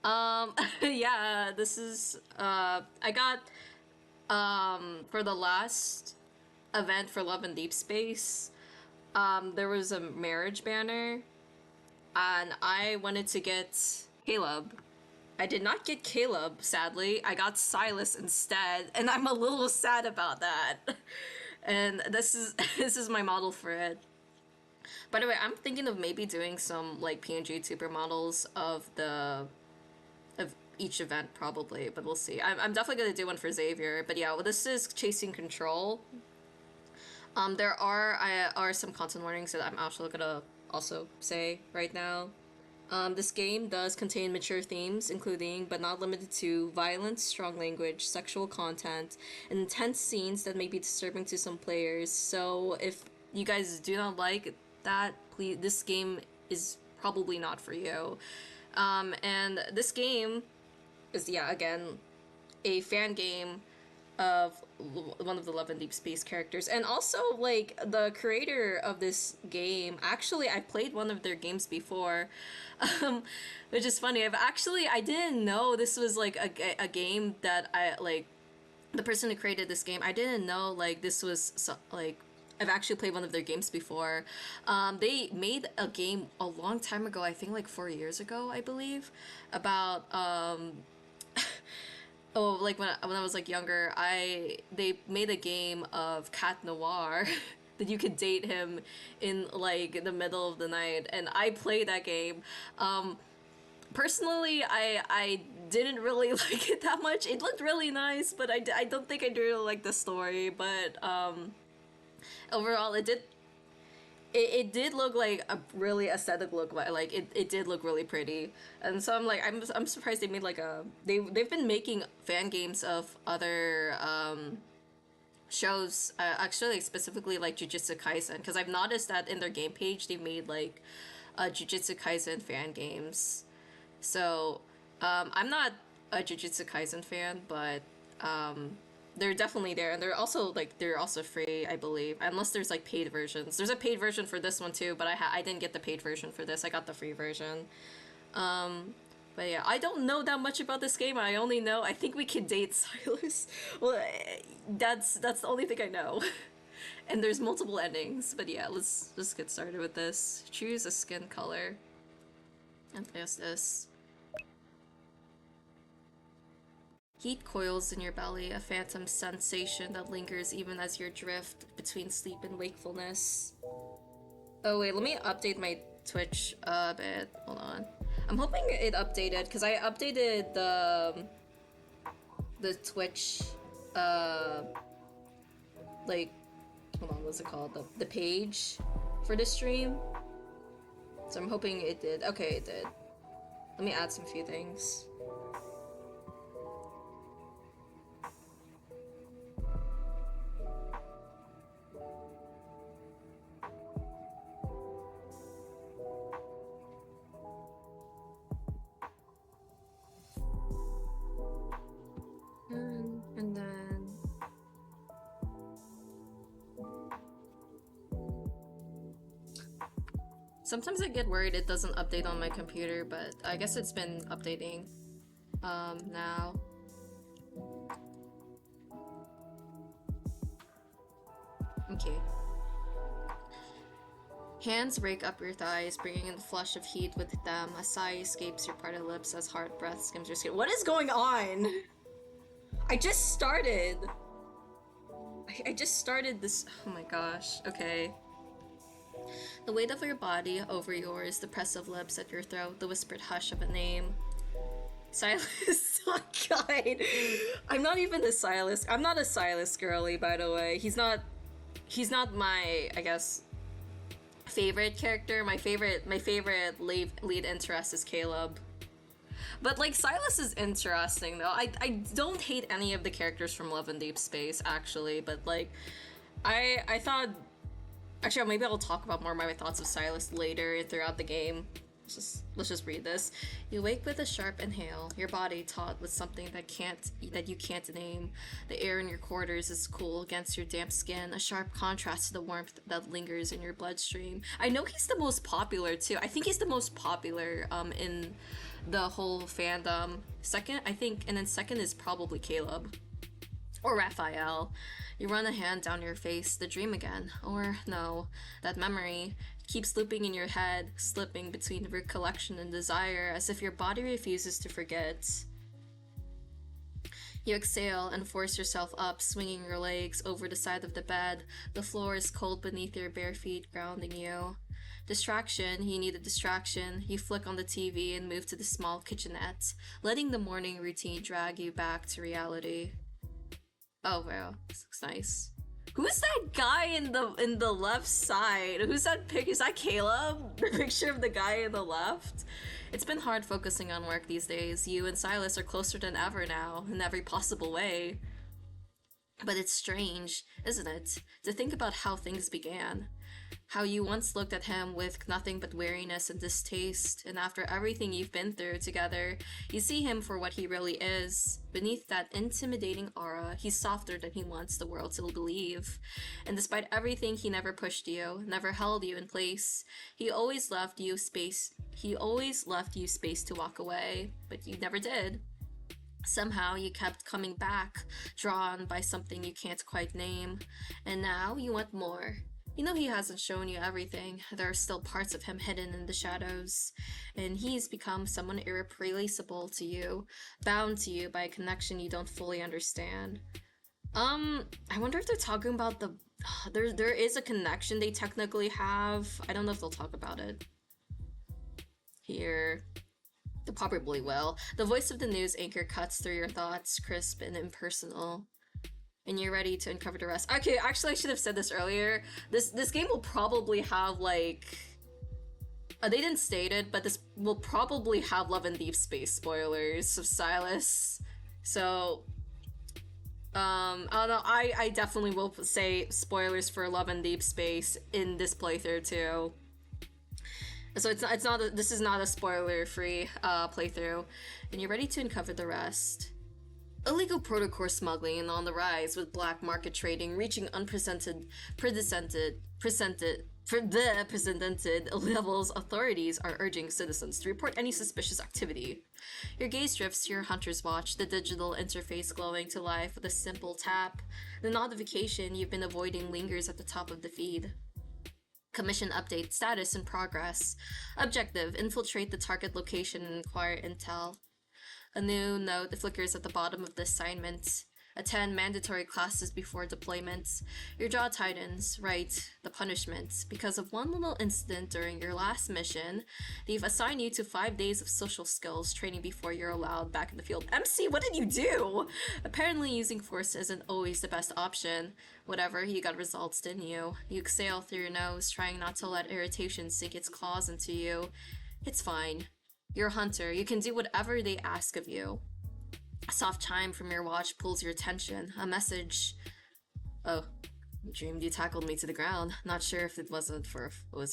Yeah, this is I got for the last event for Love and Deep Space, there was a marriage banner and I wanted to get Caleb. I did not get Caleb, sadly. I got Sylus instead, and I'm a little sad about that. And this is this is my model for it. By the way, I'm thinking of maybe doing some like PNG supermodels of each event probably, but we'll see. I'm definitely gonna do one for Xavier, but yeah, well, this is Chasing Control. There are some content warnings that I'm actually gonna also say right now. This game does contain mature themes, including but not limited to violence, strong language, sexual content, and intense scenes that may be disturbing to some players. So if you guys do not like that, please, this game is probably not for you. And this game is, yeah, again, a fan game of one of the Love and Deep Space characters, and also like the creator of this game. Actually, I played one of their games before, which is funny. I didn't know this was like a game that I like. The person who created this game, I didn't know like this was like. I've actually played one of their games before. They made a game a long time ago, I think like 4 years ago, I believe, about oh, like when I was like younger, they made a game of Cat Noir that you could date him in like the middle of the night, and I played that game. Personally, I didn't really like it that much. It looked really nice, but I don't think I really like the story. But overall, it did look like a really aesthetic look, like it did look really pretty. And so I'm surprised they made like they've been making fan games of other shows, actually specifically like Jujutsu Kaisen, because I've noticed that in their game page they've made like Jujutsu Kaisen fan games. So I'm not a Jujutsu Kaisen fan, but they're definitely there, and they're also free, I believe, unless there's like paid versions. There's a paid version for this one too, but I didn't get the paid version for this. I got the free version. But yeah, I don't know that much about this game. I only know I think we can date Sylus. Well, that's the only thing I know. And there's multiple endings. But yeah, let's just get started with this. Choose a skin color. And there's this. Heat coils in your belly, a phantom sensation that lingers even as you drift between sleep and wakefulness. Oh wait, let me update my Twitch a bit. Hold on. I'm hoping it updated, because I updated the Twitch like, hold on, what's it called? The page for the stream. So I'm hoping it did. Okay, it did. Let me add some few things. And then sometimes I get worried it doesn't update on my computer, but I guess it's been updating now. Okay. Hands rake up your thighs, bringing in the flush of heat with them. A sigh escapes your parted lips as hard breath skims your skin. What is going on? I just started. I just started this. Oh my gosh. Okay. The weight of your body over yours, the press of lips at your throat, the whispered hush of a name. Sylus. Oh god. I'm not even a Sylus. I'm not a Sylus girly, by the way. He's not my, I guess, favorite character. My favorite lead interest is Caleb. But like Sylus is interesting though. I don't hate any of the characters from Love and Deep Space actually, but like I thought, actually maybe I'll talk about more of my thoughts of Sylus later throughout the game. Let's just read this. You wake with a sharp inhale, your body taut with something that you can't name. The air in your quarters is cool against your damp skin, a sharp contrast to the warmth that lingers in your bloodstream. I know he's the most popular too. I think he's the most popular in the whole fandom. Second, I think, and then second is probably Caleb. Or Raphael. You run a hand down your face, the dream again. Or, no, that memory keeps looping in your head, slipping between recollection and desire, as if your body refuses to forget. You exhale and force yourself up, swinging your legs over the side of the bed. The floor is cold beneath your bare feet, grounding you. Distraction, you need a distraction. You flick on the TV and move to the small kitchenette, letting the morning routine drag you back to reality. Oh wow, this looks nice. Who's that guy in the left side? Who's that pic? Is that Caleb? The picture of the guy in the left? It's been hard focusing on work these days. You and Sylus are closer than ever now, in every possible way. But it's strange, isn't it, to think about how things began. How you once looked at him with nothing but weariness and distaste, and after everything you've been through together, you see him for what he really is. Beneath that intimidating aura, he's softer than he wants the world to believe. And despite everything, he never pushed you, never held you in place. He always left you space to walk away, but you never did. Somehow you kept coming back, drawn by something you can't quite name, and now you want more. You know he hasn't shown you everything. There are still parts of him hidden in the shadows, and he's become someone irreplaceable to you, bound to you by a connection you don't fully understand. I wonder if they're talking about the... There is a connection they technically have. I don't know if they'll talk about it here. They probably will. The voice of the news anchor cuts through your thoughts, crisp and impersonal. And you're ready to uncover the rest. Okay, actually I should have said this earlier. This game will probably have like... they didn't state it, but this will probably have Love and Deep Space spoilers of Sylus. So... I don't know, I definitely will say spoilers for Love and Deep Space in this playthrough too. So this is not a spoiler-free playthrough. And you're ready to uncover the rest. Illegal protocore smuggling on the rise, with black market trading reaching unprecedented levels. Authorities are urging citizens to report any suspicious activity. Your gaze drifts to your hunter's watch, the digital interface glowing to life with a simple tap. The notification you've been avoiding lingers at the top of the feed. Commission update, status in progress. Objective, infiltrate the target location and acquire intel. A new note flickers at the bottom of the assignment. Attend mandatory classes before deployment. Your jaw tightens. Right, the punishment. Because of one little incident during your last mission, they've assigned you to 5 days of social skills training before you're allowed back in the field. MC, what did you do? Apparently using force isn't always the best option. Whatever, you got results, didn't you? You exhale through your nose, trying not to let irritation sink its claws into you. It's fine. You're a hunter. You can do whatever they ask of you. A soft chime from your watch pulls your attention. A message. Oh, dreamed you tackled me to the ground. Not sure if it was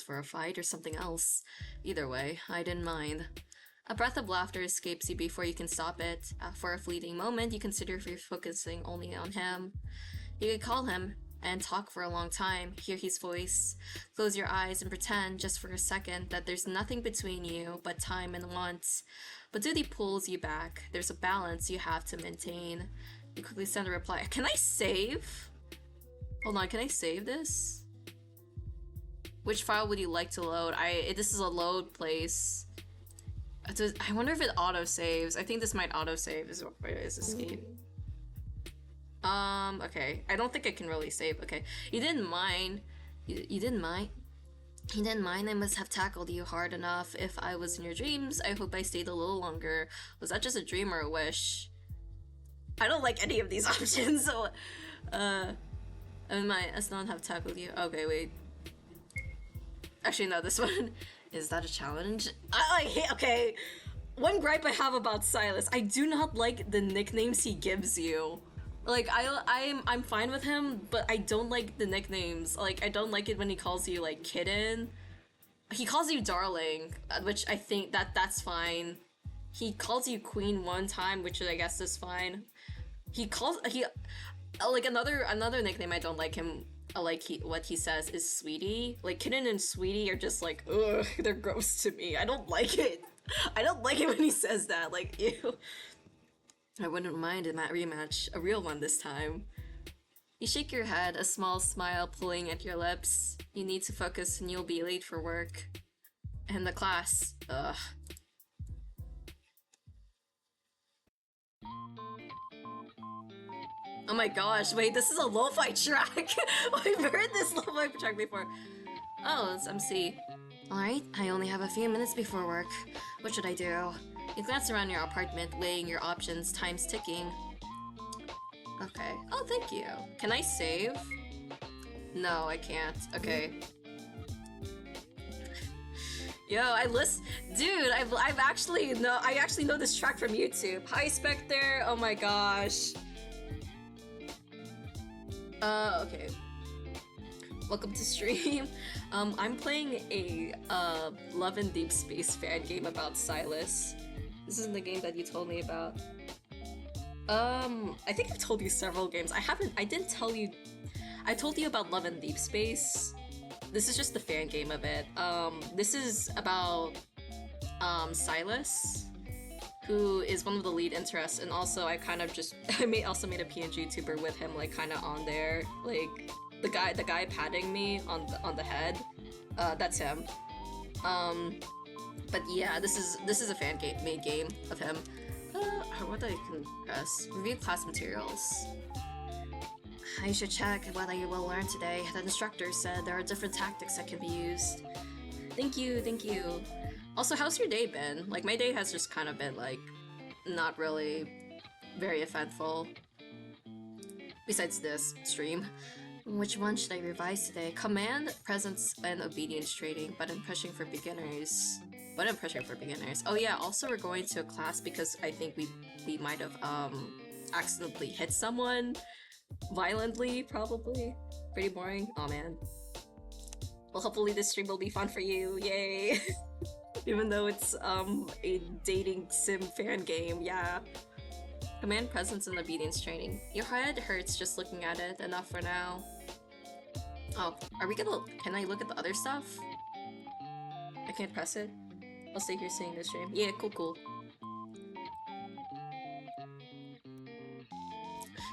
for a fight or something else. Either way, I didn't mind. A breath of laughter escapes you before you can stop it. For a fleeting moment, you consider if you're focusing only on him. You could call him and talk for a long time, hear his voice, close your eyes and pretend, just for a second, that there's nothing between you but time and want. But duty pulls you back. There's a balance you have to maintain. You quickly send a reply. Can I save? Hold on, can I save this? Which file would you like to load? This is a load place. I wonder if it auto-saves. I think this might auto-save. Is escape. Okay. I don't think I can really save. Okay. You didn't mind. You didn't mind? You didn't mind? I must have tackled you hard enough. If I was in your dreams, I hope I stayed a little longer. Was that just a dream or a wish? I don't like any of these options, so... I must not have tackled you. Okay, wait. Actually, no, this one... Is that a challenge? Okay. One gripe I have about Sylus, I do not like the nicknames he gives you. Like, I'm fine with him, but I don't like the nicknames. Like, I don't like it when he calls you, like, kitten. He calls you darling, which I think that's fine. He calls you queen one time, which I guess is fine. Like, another nickname I don't like him, what he says is sweetie. Like, kitten and sweetie are just like, ugh, they're gross to me. I don't like it. I don't like it when he says that, like, ew. I wouldn't mind a rematch, a real one this time. You shake your head, a small smile pulling at your lips. You need to focus and you'll be late for work. And the class, ugh. Oh my gosh, wait, this is a lo-fi track! I've heard this lo-fi track before. Oh, it's MC. Alright, I only have a few minutes before work. What should I do? You glance around your apartment, weighing your options, time's ticking. Okay. Oh, thank you. Can I save? No, I can't. Okay. Yo, dude, I actually know this track from YouTube. Hi Spectre, oh my gosh. Okay. Welcome to stream. I'm playing a Love in Deep Space fan game about Sylus. This is the game that you told me about. I think I've told you several games. I didn't tell you. I told you about Love in Deep Space. This is just the fan game of it. This is about Sylus, who is one of the lead interests, and also I kind of just also made a PNG YouTuber with him, like kind of on there, like the guy patting me on the head. That's him. But yeah, this is a fan made game of him. What I can press? Review class materials. I should check what I will learn today. The instructor said there are different tactics that can be used. Thank you, thank you. Also, how's your day been? Like, my day has just kind of been, like, not really very eventful. Besides this stream. Which one should I revise today? Command, presence, and obedience training, button pushing for beginners. Button pushing for beginners. Oh yeah, also we're going to a class because I think we might have, accidentally hit someone. Violently, probably. Pretty boring. Aw, man. Well, hopefully this stream will be fun for you. Yay! Even though it's, a dating sim fan game, yeah. Command, presence, and obedience training. Your head hurts just looking at it. Enough for now. Oh, can I look at the other stuff? I can't press it? I'll stay here seeing the stream. Yeah, cool.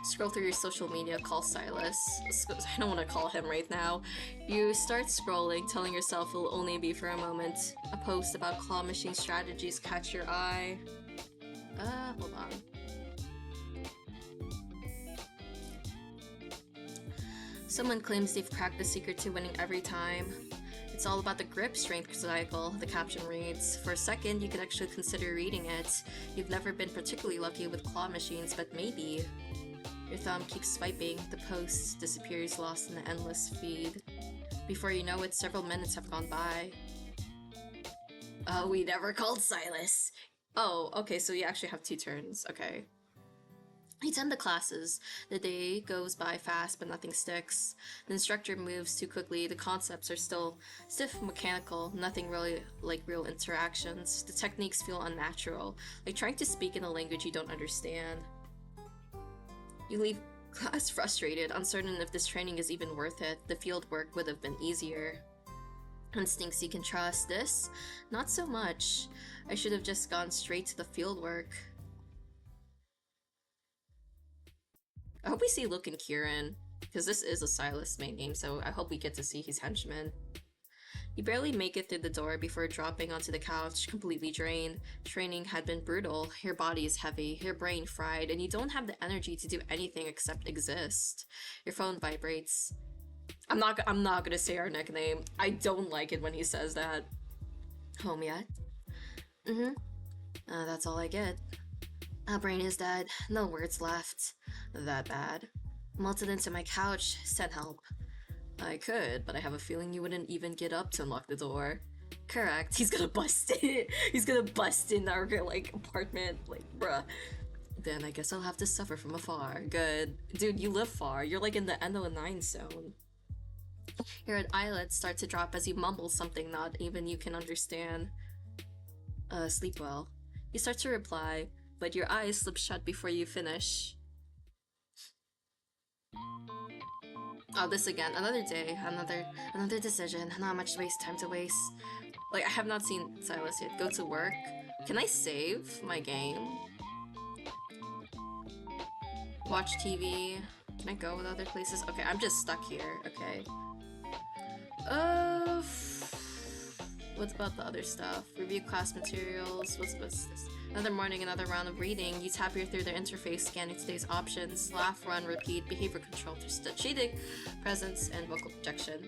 Scroll through your social media, call Sylus. I don't want to call him right now. You start scrolling, telling yourself it'll only be for a moment. A post about claw machine strategies catch your eye. Hold on. Someone claims they've cracked the secret to winning every time. It's all about the grip strength cycle, the caption reads. For a second, you could actually consider reading it. You've never been particularly lucky with claw machines, but maybe. Your thumb keeps swiping, the post disappears lost in the endless feed. Before you know it, several minutes have gone by. Oh, we never called Sylus. Oh, okay, so you actually have 2 turns, okay. You attend the classes. The day goes by fast, but nothing sticks. The instructor moves too quickly, the concepts are still stiff mechanical, nothing really like real interactions. The techniques feel unnatural, like trying to speak in a language you don't understand. You leave class frustrated, uncertain if this training is even worth it. The field work would have been easier. Instincts you can trust. This? Not so much. I should have just gone straight to the field work. I hope we see Luke and Kieran, because this is a Sylus main game, so I hope we get to see his henchmen. You barely make it through the door before dropping onto the couch, completely drained. Training had been brutal, your body is heavy, your brain fried, and you don't have the energy to do anything except exist. Your phone vibrates. I'm not gonna say our nickname. I don't like it when he says that. Home yet? Mm-hmm. That's all I get. Our brain is dead, no words left. That bad. Melted into my couch, send help. I could, but I have a feeling you wouldn't even get up to unlock the door. Correct, he's gonna bust in. He's gonna bust in our, like, apartment, like, bruh. Then I guess I'll have to suffer from afar. Good. Dude, you live far. You're like in the end of the 9 zone. Your eyelids start to drop as you mumble something not even you can understand. Sleep well. You start to reply, but your eyes slip shut before you finish. Oh, this again. Another day, another decision. Not much time to waste. Like, I have not seen Sylus yet. Go to work. Can I save my game? Watch TV. Can I go with other places? Okay, I'm just stuck here. Okay. What about the other stuff? Review class materials. What's this? Another morning, another round of reading. You tap your through their interface, scanning today's options. Laugh, run, repeat. Behavior control through strategic presence and vocal projection.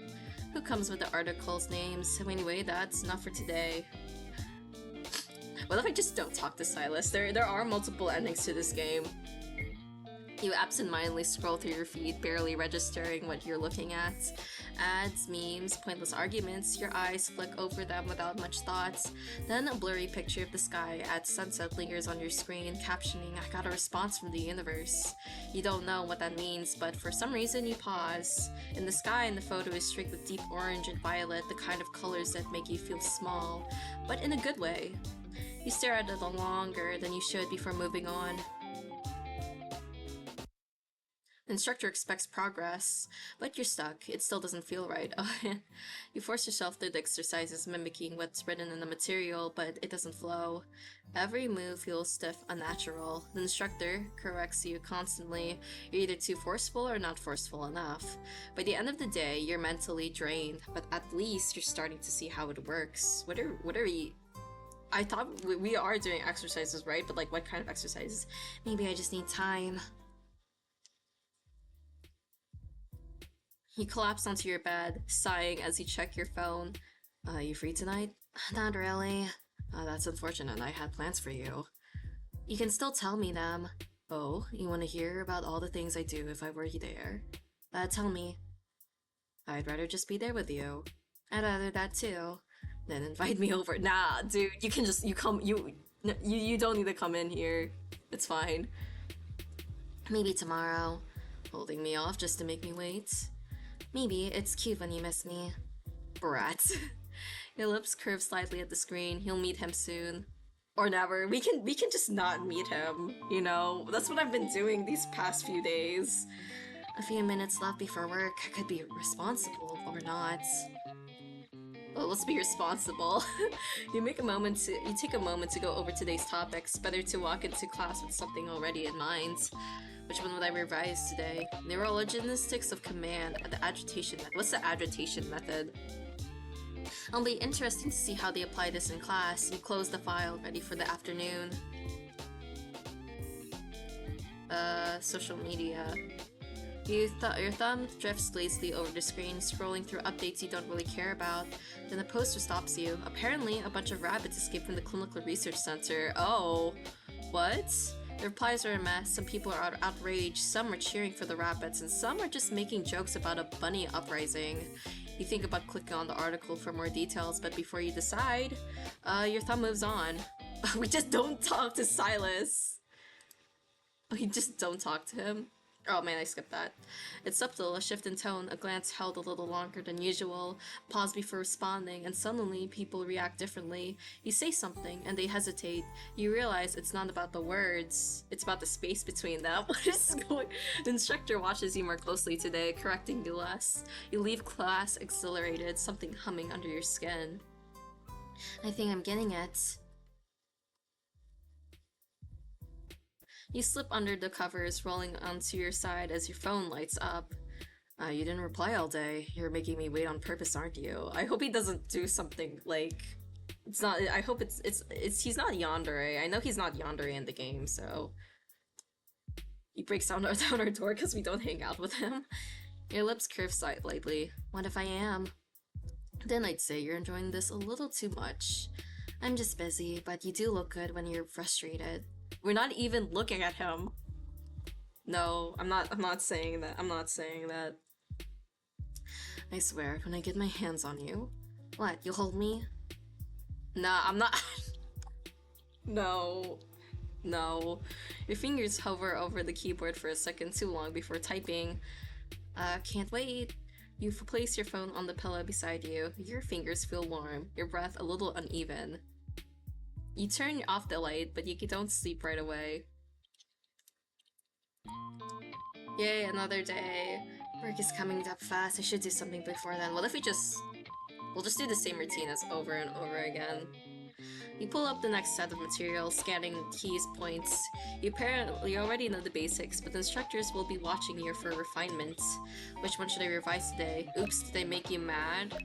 Who comes with the articles, names? Anyway, that's enough for today. What if I just don't talk to Sylus? There are multiple endings to this game. You absentmindedly scroll through your feed, barely registering what you're looking at. Ads, memes, pointless arguments, your eyes flick over them without much thoughts. Then a blurry picture of the sky at sunset lingers on your screen, captioning, "I got a response from the universe." You don't know what that means, but for some reason you pause. In the sky, and the photo is streaked with deep orange and violet, the kind of colors that make you feel small, but in a good way. You stare at it longer than you should before moving on. The instructor expects progress, but you're stuck. It still doesn't feel right. You force yourself through the exercises mimicking what's written in the material, but it doesn't flow. Every move feels stiff, unnatural. The instructor corrects you constantly. You're either too forceful or not forceful enough. By the end of the day, you're mentally drained, but at least you're starting to see how it works. What are we... I thought we are doing exercises, right? But like, what kind of exercises? Maybe I just need time. You collapse onto your bed, sighing as you check your phone. You free tonight? Not really. That's unfortunate. I had plans for you. You can still tell me them. Oh, you want to hear about all the things I do if I were there? Tell me. I'd rather just be there with you. I'd rather that too. Then invite me over. Nah, dude, you can just, you don't need to come in here. It's fine. Maybe tomorrow. Holding me off just to make me wait. Maybe it's cute when you miss me. Brat. Your lips curve slightly at the screen. You'll meet him soon. Or never. We can just not meet him, you know? That's what I've been doing these past few days. A few minutes left before work. I could be responsible or not. Well, let's be responsible. You take a moment to go over today's topics. Better to walk into class with something already in mind. Which one would I revise today? Neurologistics of command, the agitation method. What's the agitation method? It'll be interesting to see how they apply this in class. You close the file, ready for the afternoon. Social media. Your thumb drifts lazily over the screen, scrolling through updates you don't really care about. Then a poster stops you. Apparently, a bunch of rabbits escaped from the Clinical Research Center. Oh, what? The replies are a mess. Some people are outraged, some are cheering for the rabbits, and some are just making jokes about a bunny uprising. You think about clicking on the article for more details, but before you decide, your thumb moves on. We just don't talk to Sylus. We just don't talk to him. Oh man, I skipped that. It's subtle, a shift in tone, a glance held a little longer than usual, pause before responding, and suddenly people react differently. You say something, and they hesitate. You realize it's not about the words, it's about the space between them. What is going on? The instructor watches you more closely today, correcting you less. You leave class exhilarated, something humming under your skin. I think I'm getting it. You slip under the covers, rolling onto your side as your phone lights up. You didn't reply all day. You're making me wait on purpose, aren't you? I hope he doesn't do something like... It's not... I hope it's he's not yandere. I know he's not yandere in the game, so... He breaks down our door because we don't hang out with him. Your lips curve slightly. What if I am? Then I'd say you're enjoying this a little too much. I'm just busy, but you do look good when you're frustrated. We're not even looking at him. No, I'm not saying that. I'm not saying that. I swear, when I get my hands on you... What, you'll hold me? Nah, I'm not... No. No. Your fingers hover over the keyboard for a second too long before typing. Can't wait. You place your phone on the pillow beside you. Your fingers feel warm, your breath a little uneven. You turn off the light, but you don't sleep right away. Yay, another day. Work is coming up fast. I should do something before then. What if we just... We'll just do the same routine as over and over again. You pull up the next set of material, scanning keys, points. You apparently already know the basics, but the instructors will be watching you for refinements. Which one should I revise today? Oops, did I make you mad?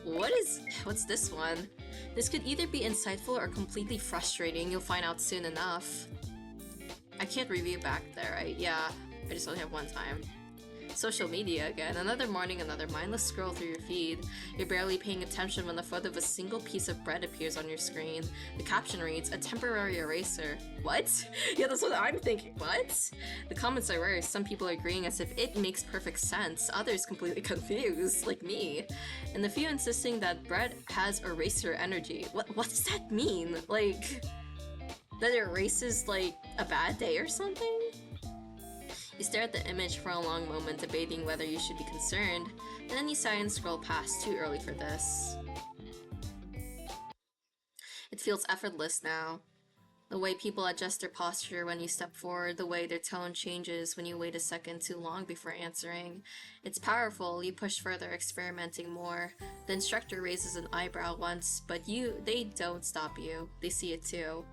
What's this one? This could either be insightful or completely frustrating. You'll find out soon enough. I can't review back there, right? Yeah, I just only have one time. Social media again. Another morning, another mindless scroll through your feed. You're barely paying attention when the photo of a single piece of bread appears on your screen. The caption reads, "A temporary eraser." What? Yeah, that's what I'm thinking. What? The comments are rare. Some people are agreeing as if it makes perfect sense. Others completely confused, like me. And the few insisting that bread has eraser energy. What does that mean? Like, that it erases, like, a bad day or something? You stare at the image for a long moment, debating whether you should be concerned, and then you sigh and scroll past, too early for this. It feels effortless now. The way people adjust their posture when you step forward, the way their tone changes when you wait a second too long before answering. It's powerful. You push further, experimenting more. The instructor raises an eyebrow once, but they don't stop you. They see it too.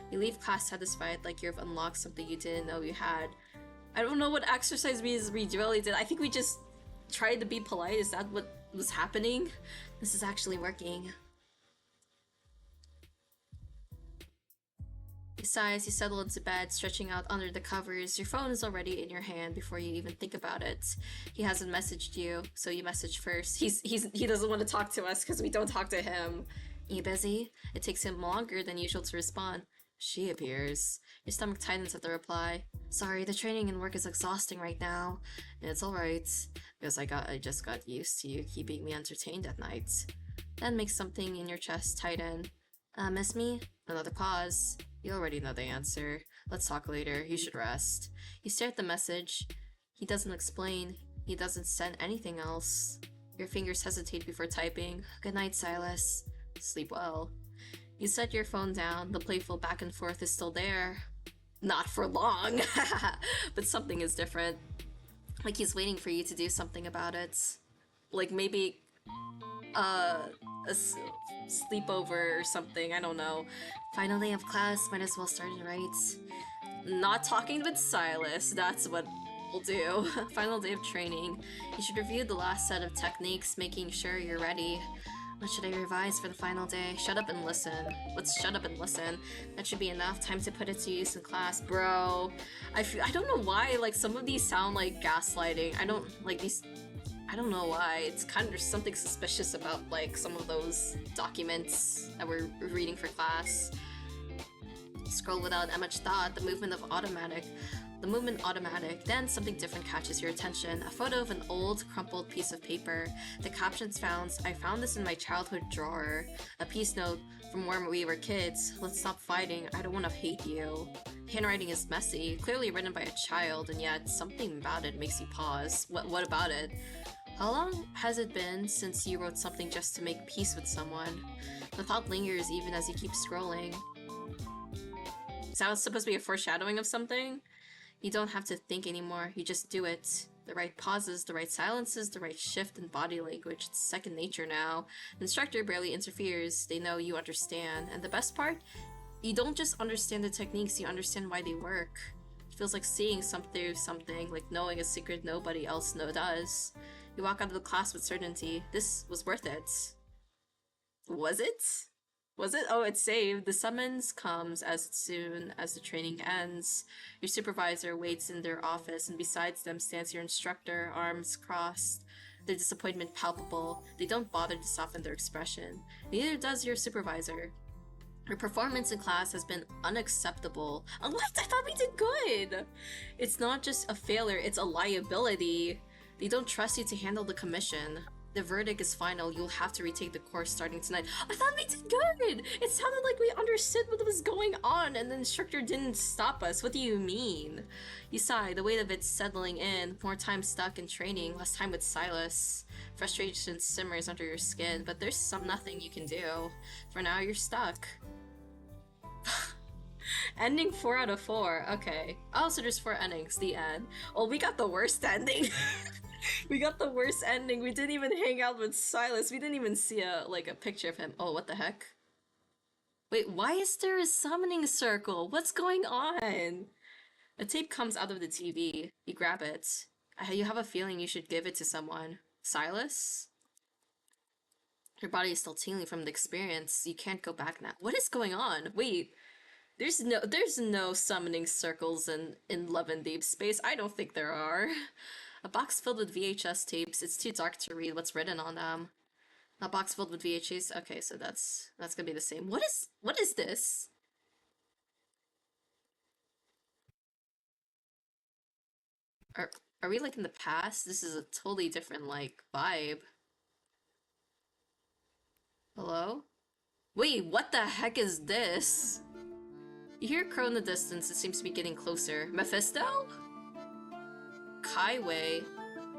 You leave class satisfied, like you've unlocked something you didn't know you had. I don't know what exercise we really did. I think we just tried to be polite. Is that what was happening? This is actually working. You sigh as you settle into bed, stretching out under the covers. Your phone is already in your hand before you even think about it. He hasn't messaged you, so you message first. He doesn't want to talk to us because we don't talk to him. You busy? It takes him longer than usual to respond. She appears. Your stomach tightens at the reply. Sorry, the training and work is exhausting right now. It's alright, because I just got used to you keeping me entertained at night. That makes something in your chest tighten. Miss me? Another pause. You already know the answer. Let's talk later. You should rest. You stare at the message. He doesn't explain. He doesn't send anything else. Your fingers hesitate before typing. Good night, Sylus. Sleep well. You set your phone down. The playful back and forth is still there. Not for long, but something is different. Like he's waiting for you to do something about it. Like maybe a sleepover or something, I don't know. Final day of class, might as well start it right. Not talking with Sylus, that's what we'll do. Final day of training. You should review the last set of techniques, making sure you're ready. What should I revise for the final day? Shut up and listen. Let's shut up and listen. That should be enough. Time to put it to use in class. Bro, I don't know why, like, some of these sound like gaslighting. I don't know why. It's kind of, there's something suspicious about, like, some of those documents that we're reading for class. Scroll without much thought. The movement automatic, then something different catches your attention. A photo of an old, crumpled piece of paper. The captions found, I found this in my childhood drawer. A peace note from when we were kids. Let's stop fighting, I don't want to hate you. Handwriting is messy, clearly written by a child, and yet something about it makes you pause. What about it? How long has it been since you wrote something just to make peace with someone? The thought lingers even as you keep scrolling. Is that supposed to be a foreshadowing of something? You don't have to think anymore, you just do it. The right pauses, the right silences, the right shift in body language, it's second nature now. The instructor barely interferes, they know you understand. And the best part? You don't just understand the techniques, you understand why they work. It feels like seeing something, like knowing a secret nobody else does. You walk out of the class with certainty. This was worth it. Was it? Was it? Oh, it's saved. The summons comes as soon as the training ends. Your supervisor waits in their office, and besides them stands your instructor, arms crossed, their disappointment palpable. They don't bother to soften their expression. Neither does your supervisor. Your performance in class has been unacceptable. What? I thought we did good! It's not just a failure, it's a liability. They don't trust you to handle the commission. The verdict is final, you'll have to retake the course starting tonight. I thought we did good! It sounded like we understood what was going on and the instructor didn't stop us. What do you mean? You sigh, the weight of it settling in. More time stuck in training, less time with Sylus. Frustration simmers under your skin, but there's nothing you can do. For now, you're stuck. Ending 4 out of 4. Okay. Oh, so there's 4 endings. The end. Well, we got the worst ending. We got the worst ending. We didn't even hang out with Sylus. We didn't even see a picture of him. Oh, what the heck? Wait, why is there a summoning circle? What's going on? A tape comes out of the TV. You grab it. You have a feeling you should give it to someone. Sylus? Your body is still tingling from the experience. You can't go back now. What is going on? Wait, there's no summoning circles in Love and Deep Space. I don't think there are. A box filled with VHS tapes. It's too dark to read what's written on them. A box filled with VHS. Okay, so that's gonna be the same. What is this? Are we like in the past? This is a totally different like vibe. Hello? Wait, what the heck is this? You hear a crow in the distance. It seems to be getting closer. Mephisto? Khywae?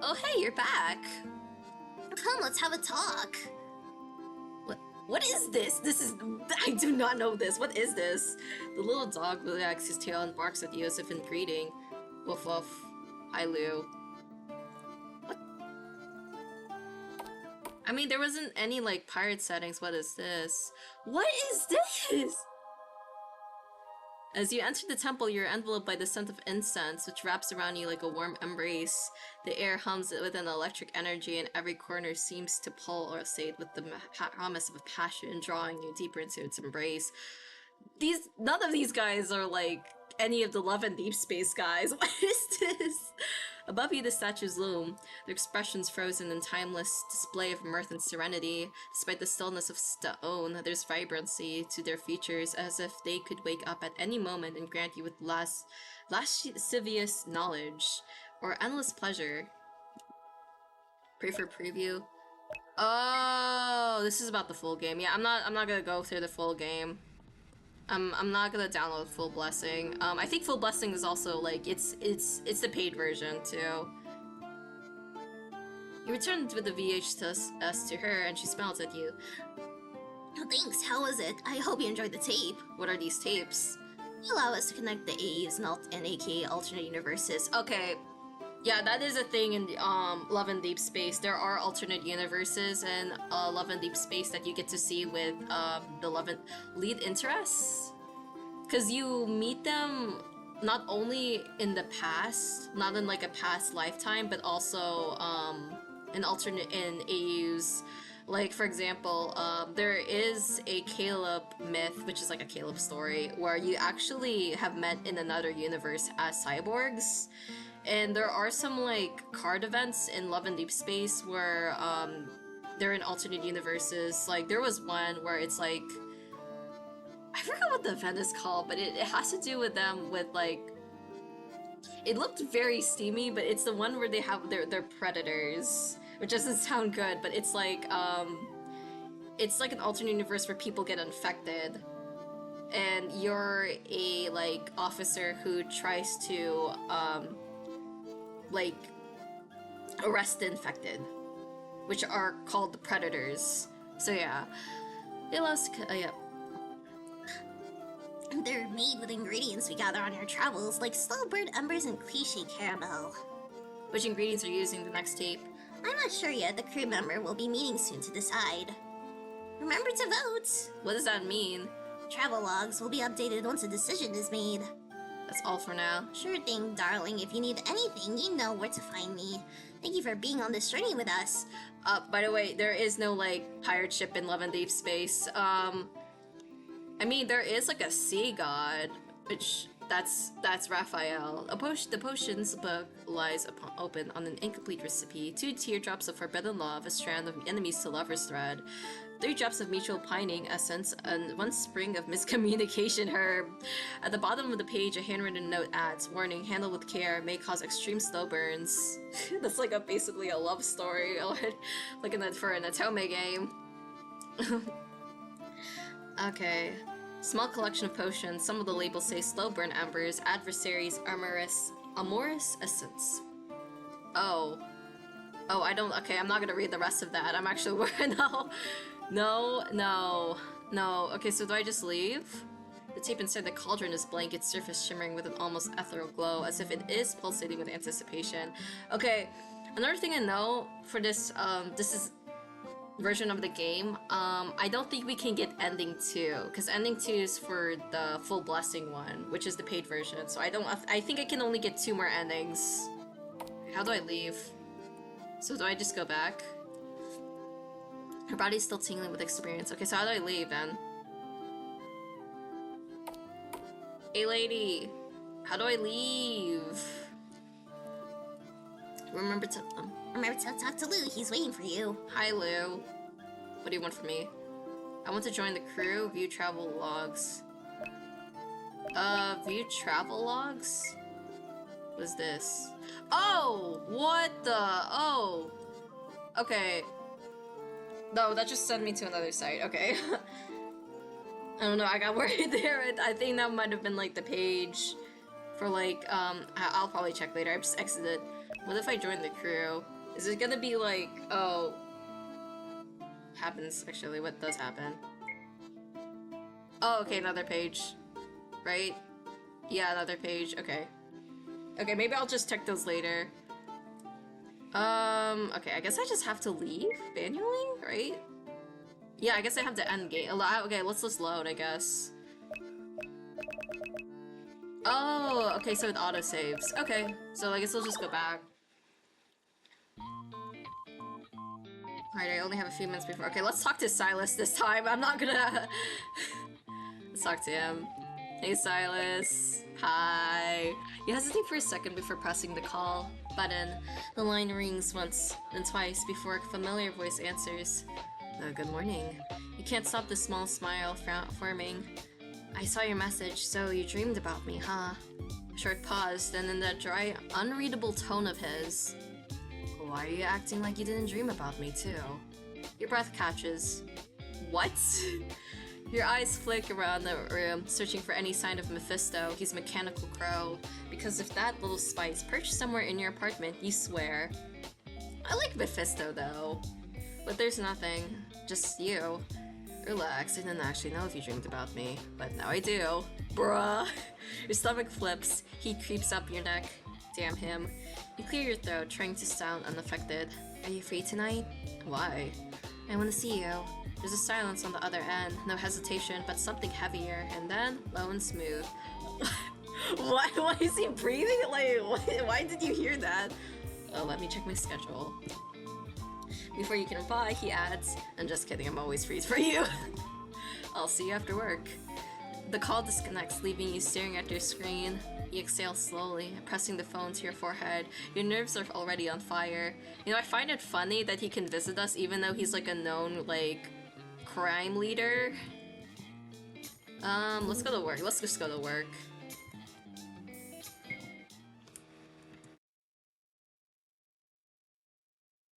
Oh hey, you're back. Come, let's have a talk. What is this? I do not know this. What is this? The little dog wags his tail and barks at you as if in greeting. Woof woof. Hi Lou. What? I mean, there wasn't any like pirate settings. What is this? What is this? As you enter the temple, you're enveloped by the scent of incense, which wraps around you like a warm embrace. The air hums with an electric energy, and every corner seems to pulsate with the promise of a passion, drawing you deeper into its embrace. None of these guys are like any of the Love and Deep Space guys. What is this? Above you, the statues loom, their expressions frozen in timeless display of mirth and serenity. Despite the stillness of stone, there's vibrancy to their features, as if they could wake up at any moment and grant you with lascivious knowledge or endless pleasure. Pray for preview. Oh, this is about the full game. Yeah, I'm not gonna go through the full game. I'm not gonna download Full Blessing. I think Full Blessing is also like it's the paid version too. You returned with the VHS to her, and she smiles at you. Oh, thanks, how was it? I hope you enjoyed the tape. What are these tapes? You allow us to connect the AUs and aka alternate universes. Okay, yeah, that is a thing in Love and Deep Space. There are alternate universes in Love and Deep Space that you get to see with the love and lead interests. Because you meet them not only in the past, not in like a past lifetime, but also in AUs. Like, for example, there is a Caleb myth, which is like a Caleb story, where you actually have met in another universe as cyborgs. And there are some like card events in Love and Deep Space where they're in alternate universes. Like there was one where it's like, I forgot what the event is called, but it has to do with them with like, it looked very steamy, but it's the one where they have their predators, which doesn't sound good, but it's like an alternate universe where people get infected. And you're a like officer who tries to like arrest the infected, which are called the predators. So yeah, it allows yeah. They're made with ingredients we gather on our travels, like slow burnt embers and cliche caramel. Which ingredients are you using the next tape? I'm not sure yet. The crew member will be meeting soon to decide. Remember to vote! What does that mean? Travel logs will be updated once a decision is made. That's all for now. Sure thing, darling. If you need anything, you know where to find me. Thank you for being on this journey with us. By the way, there is no, like, pirate ship in Love and Deep Space. I mean, there is, like, a sea god, which, that's Raphael. The potions book lies open on an incomplete recipe. 2 teardrops of forbidden love, a strand of enemies to lovers thread, 3 drops of mutual pining essence, and 1 sprig of miscommunication herb. At the bottom of the page, a handwritten note adds, warning, handle with care, may cause extreme slow burns. That's like basically a love story, like for an Atome game. Okay. Small collection of potions. Some of the labels say slow burn embers, adversaries, amorous essence. Oh, I don't. Okay, I'm not gonna read the rest of that. I'm actually no. Okay, so do I just leave? The tape inside the cauldron is blank, its surface shimmering with an almost ethereal glow, as if it is pulsating with anticipation. Okay, another thing I know for this, this is version of the game, I don't think we can get ending 2, because ending 2 is for the full blessing one, which is the paid version, so I think I can only get 2 more endings. How do I leave? So do I just go back? Her body's still tingling with experience. Okay, so how do I leave then? Hey lady, how do I leave? Remember to talk to Lou. He's waiting for you. Hi Lou. What do you want from me? I want to join the crew. View travel logs. View travel logs? What is this? Oh! What the? Oh! Okay. No, that just sent me to another site. Okay. I don't know, I got worried there. I think that might have been like the page for like, I'll probably check later. I just exited. What if I join the crew? Is it gonna be like, oh, happens actually, what does happen? Oh, okay, another page, right? Yeah, another page, okay. Okay, maybe I'll just check those later. Okay, I guess I just have to leave manually, right? Yeah, I guess I have to end game. Okay, let's just load, I guess. Oh, okay, so it auto-saves. Okay, so I guess I'll just go back. Alright, I only have a few minutes before. Okay, let's talk to Sylus this time. I'm not gonna... Let's talk to him. Hey, Sylus. Hi. You hesitate for a second before pressing the call button. The line rings once and twice before a familiar voice answers. Good morning. You can't stop the small smile forming. I saw your message, so you dreamed about me, huh? A short pause, then in that dry, unreadable tone of his. Why are you acting like you didn't dream about me, too? Your breath catches. What? Your eyes flick around the room, searching for any sign of Mephisto, his mechanical crow. Because if that little spice perched somewhere in your apartment, you swear. I like Mephisto, though. But there's nothing. Just you. Relax, I didn't actually know if you dreamed about me, but now I do. Bruh. Your stomach flips, heat creeps up your neck. Damn him. You clear your throat, trying to sound unaffected. Are you free tonight? Why? I want to see you. There's a silence on the other end, no hesitation, but something heavier, and then low and smooth. Why is he breathing? Like, why did you hear that? Oh, let me check my schedule. Before you can reply, he adds, I'm just kidding, I'm always free for you. I'll see you after work. The call disconnects, leaving you staring at your screen. You exhale slowly, pressing the phone to your forehead. Your nerves are already on fire. You know, I find it funny that he can visit us even though he's like a known, like, crime leader. Let's go to work. Let's just go to work.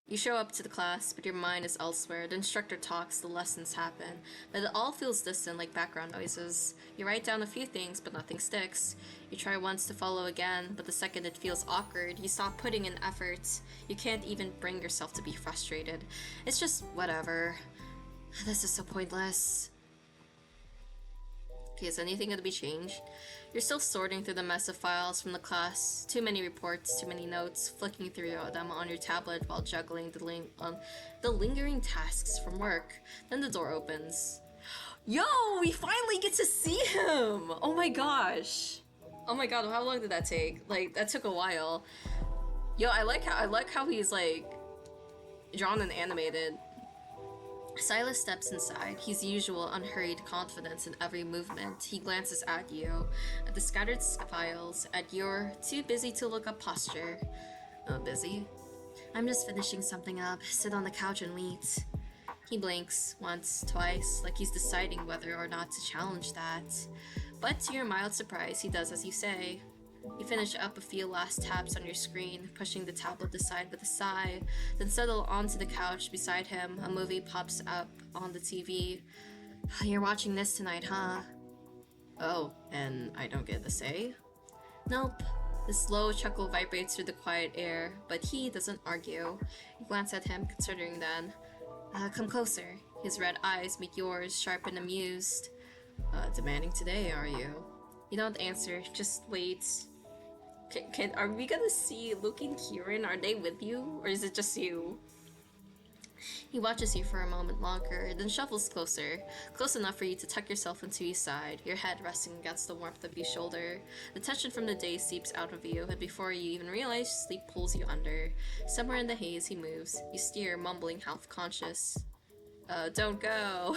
You show up to the class, but your mind is elsewhere. The instructor talks, the lessons happen, but it all feels distant like background noises. You write down a few things, but nothing sticks. You try once to follow again, but the second it feels awkward, you stop putting in effort. You can't even bring yourself to be frustrated. It's just whatever. This is so pointless. Okay, is anything gonna be changed? You're still sorting through the mess of files from the class. Too many reports, too many notes, flicking through them on your tablet while juggling the lingering tasks from work. Then the door opens. Yo, we finally get to see him! Oh my gosh. Oh my god, how long did that take? Like, that took a while. Yo, I like how he's like drawn and animated. Sylus steps inside, his usual unhurried confidence in every movement. He glances at you, at the scattered files, at your too busy to look up posture. Oh, busy? I'm just finishing something up. Sit on the couch and wait. He blinks once, twice, like he's deciding whether or not to challenge that. But to your mild surprise, he does as you say. You finish up a few last taps on your screen, pushing the tablet aside with a sigh, then settle onto the couch beside him. A movie pops up on the TV. You're watching this tonight, huh? Oh, and I don't get a say? Nope. The slow chuckle vibrates through the quiet air, but he doesn't argue. You glance at him, considering then. Come closer. His red eyes meet yours, sharp and amused. Demanding today, are you? You don't answer, just wait. Are we gonna see Luke and Kieran? Are they with you? Or is it just you? He watches you for a moment longer, then shuffles closer, close enough for you to tuck yourself into his side, your head resting against the warmth of his shoulder. The tension from the day seeps out of you, and before you even realize, sleep pulls you under. Somewhere in the haze, he moves. You steer, mumbling, half-conscious. Don't go.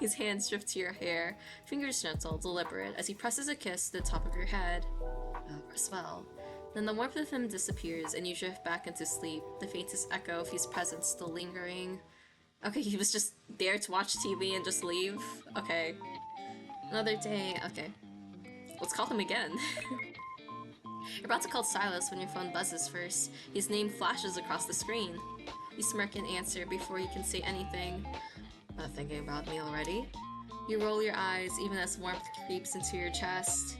His hands drift to your hair, fingers gentle, deliberate, as he presses a kiss to the top of your head. Rest well. Then the warmth of him disappears, and you drift back into sleep, the faintest echo of his presence still lingering. Okay, he was just there to watch TV and just leave? Okay. Another day, okay. Let's call him again. You're about to call Sylus when your phone buzzes first. His name flashes across the screen. You smirk and answer before you can say anything. Thinking about me already? You roll your eyes even as warmth creeps into your chest.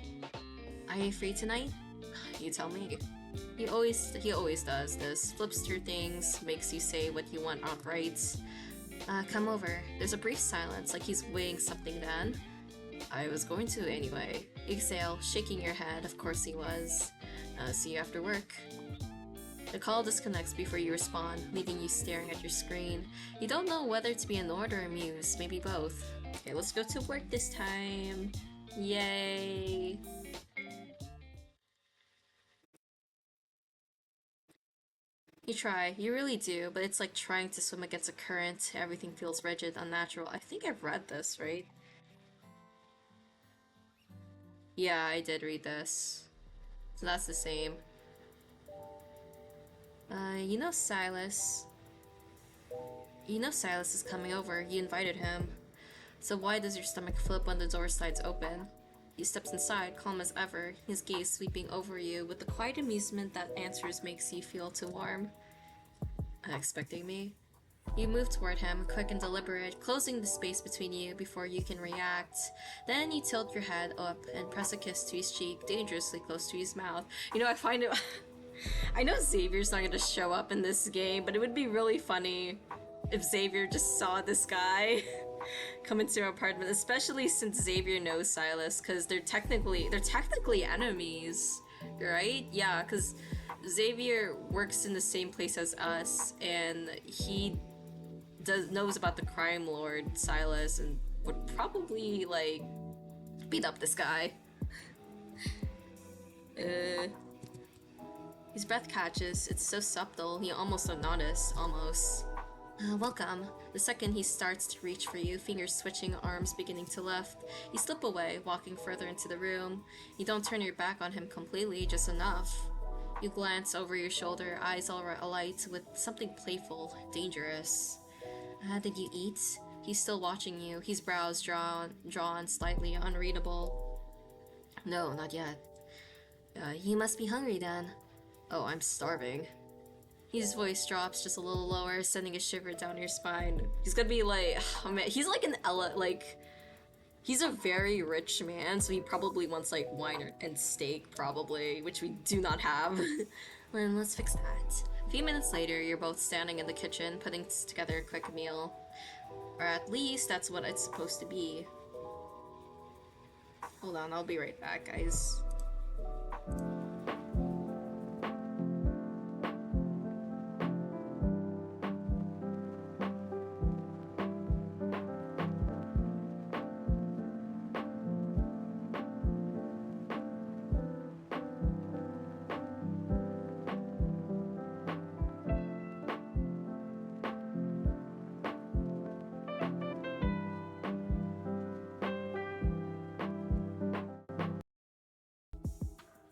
Are you free tonight? You tell me. He always does this. Flips through things, makes you say what you want outright. Come over. There's a brief silence, like he's weighing something then. I was going to anyway. Exhale, shaking your head, of course he was. See you after work. The call disconnects before you respond, leaving you staring at your screen. You don't know whether to be annoyed or amused, maybe both. Okay, let's go to work this time. Yay! You try, you really do, but it's like trying to swim against a current. Everything feels rigid, unnatural. I think I've read this, right? Yeah, I did read this. So that's the same. You know Sylus. You know Sylus is coming over. You invited him. So why does your stomach flip when the door slides open? He steps inside, calm as ever, his gaze sweeping over you with the quiet amusement that answers makes you feel too warm. Expecting me? You move toward him, quick and deliberate, closing the space between you before you can react. Then you tilt your head up and press a kiss to his cheek, dangerously close to his mouth. You know, I find it... I know Xavier's not gonna show up in this game, but it would be really funny if Xavier just saw this guy come into our apartment, especially since Xavier knows Sylus, because they're technically enemies, right? Yeah, because Xavier works in the same place as us, and he knows about the crime lord Sylus, and would probably like beat up this guy. His breath catches. It's so subtle, you almost don't notice. Almost. Welcome. The second he starts to reach for you, fingers switching, arms beginning to lift, you slip away, walking further into the room. You don't turn your back on him completely, just enough. You glance over your shoulder, eyes all alight with something playful, dangerous. Did you eat? He's still watching you, his brows drawn, slightly unreadable. No, not yet. You must be hungry then. Oh, I'm starving. His voice drops just a little lower, sending a shiver down your spine. He's gonna be like, oh man, he's like he's a very rich man, so he probably wants like wine and steak, probably, which we do not have. Well, let's fix that. A few minutes later, you're both standing in the kitchen, putting together a quick meal. Or at least that's what it's supposed to be. Hold on, I'll be right back, guys.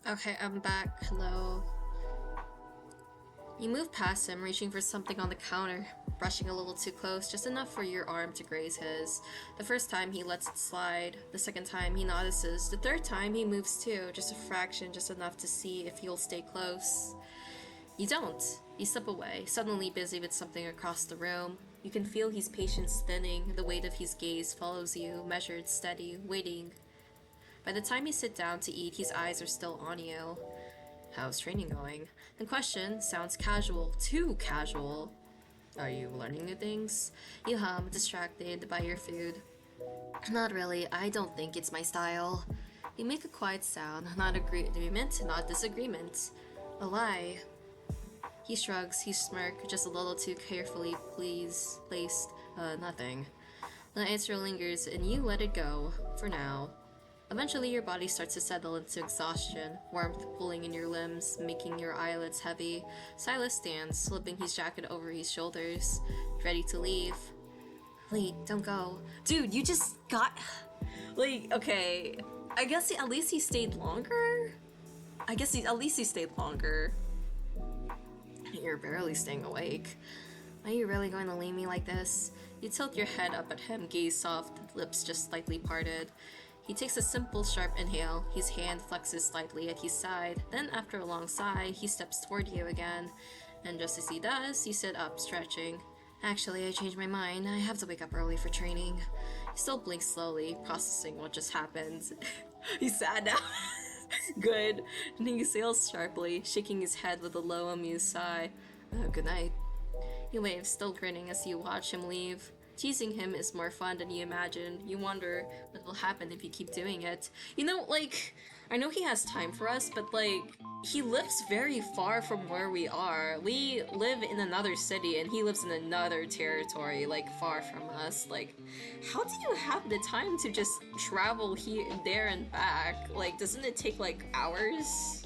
Okay, I'm back. Hello. You move past him, reaching for something on the counter, brushing a little too close, just enough for your arm to graze his. The first time he lets it slide, the second time he notices, the third time he moves too, just a fraction, just enough to see if you'll stay close. You don't. You slip away, suddenly busy with something across the room. You can feel his patience thinning, the weight of his gaze follows you, measured, steady, waiting. By the time you sit down to eat, his eyes are still on you. How's training going? The question sounds casual, too casual. Are you learning new things? You hum, distracted by your food. Not really, I don't think it's my style. You make a quiet sound, not agreement, not disagreement. A lie. He shrugs, he smirks, just a little too carefully placed, nothing. The answer lingers, and you let it go, for now. Eventually, your body starts to settle into exhaustion, warmth pulling in your limbs, making your eyelids heavy. Sylus stands, slipping his jacket over his shoulders, ready to leave. Wait, don't go. Dude, you just got... Like, okay, I guess at least he stayed longer? At least he stayed longer. You're barely staying awake. Are you really going to leave me like this? You tilt your head up at him, gaze soft, lips just slightly parted. He takes a simple, sharp inhale. His hand flexes slightly at his side. Then, after a long sigh, he steps toward you again. And just as he does, you sit up, stretching. Actually, I changed my mind. I have to wake up early for training. He still blinks slowly, processing what just happened. He's sad now. Good. And he exhales sharply, shaking his head with a low, amused sigh. Good night. He waves, still grinning as you watch him leave. Teasing him is more fun than you imagine. You wonder what will happen if you keep doing it. You know, like, I know he has time for us, but like, he lives very far from where we are. We live in another city and he lives in another territory, like, far from us. Like, how do you have the time to just travel here, there, and back? Like, doesn't it take, like, hours?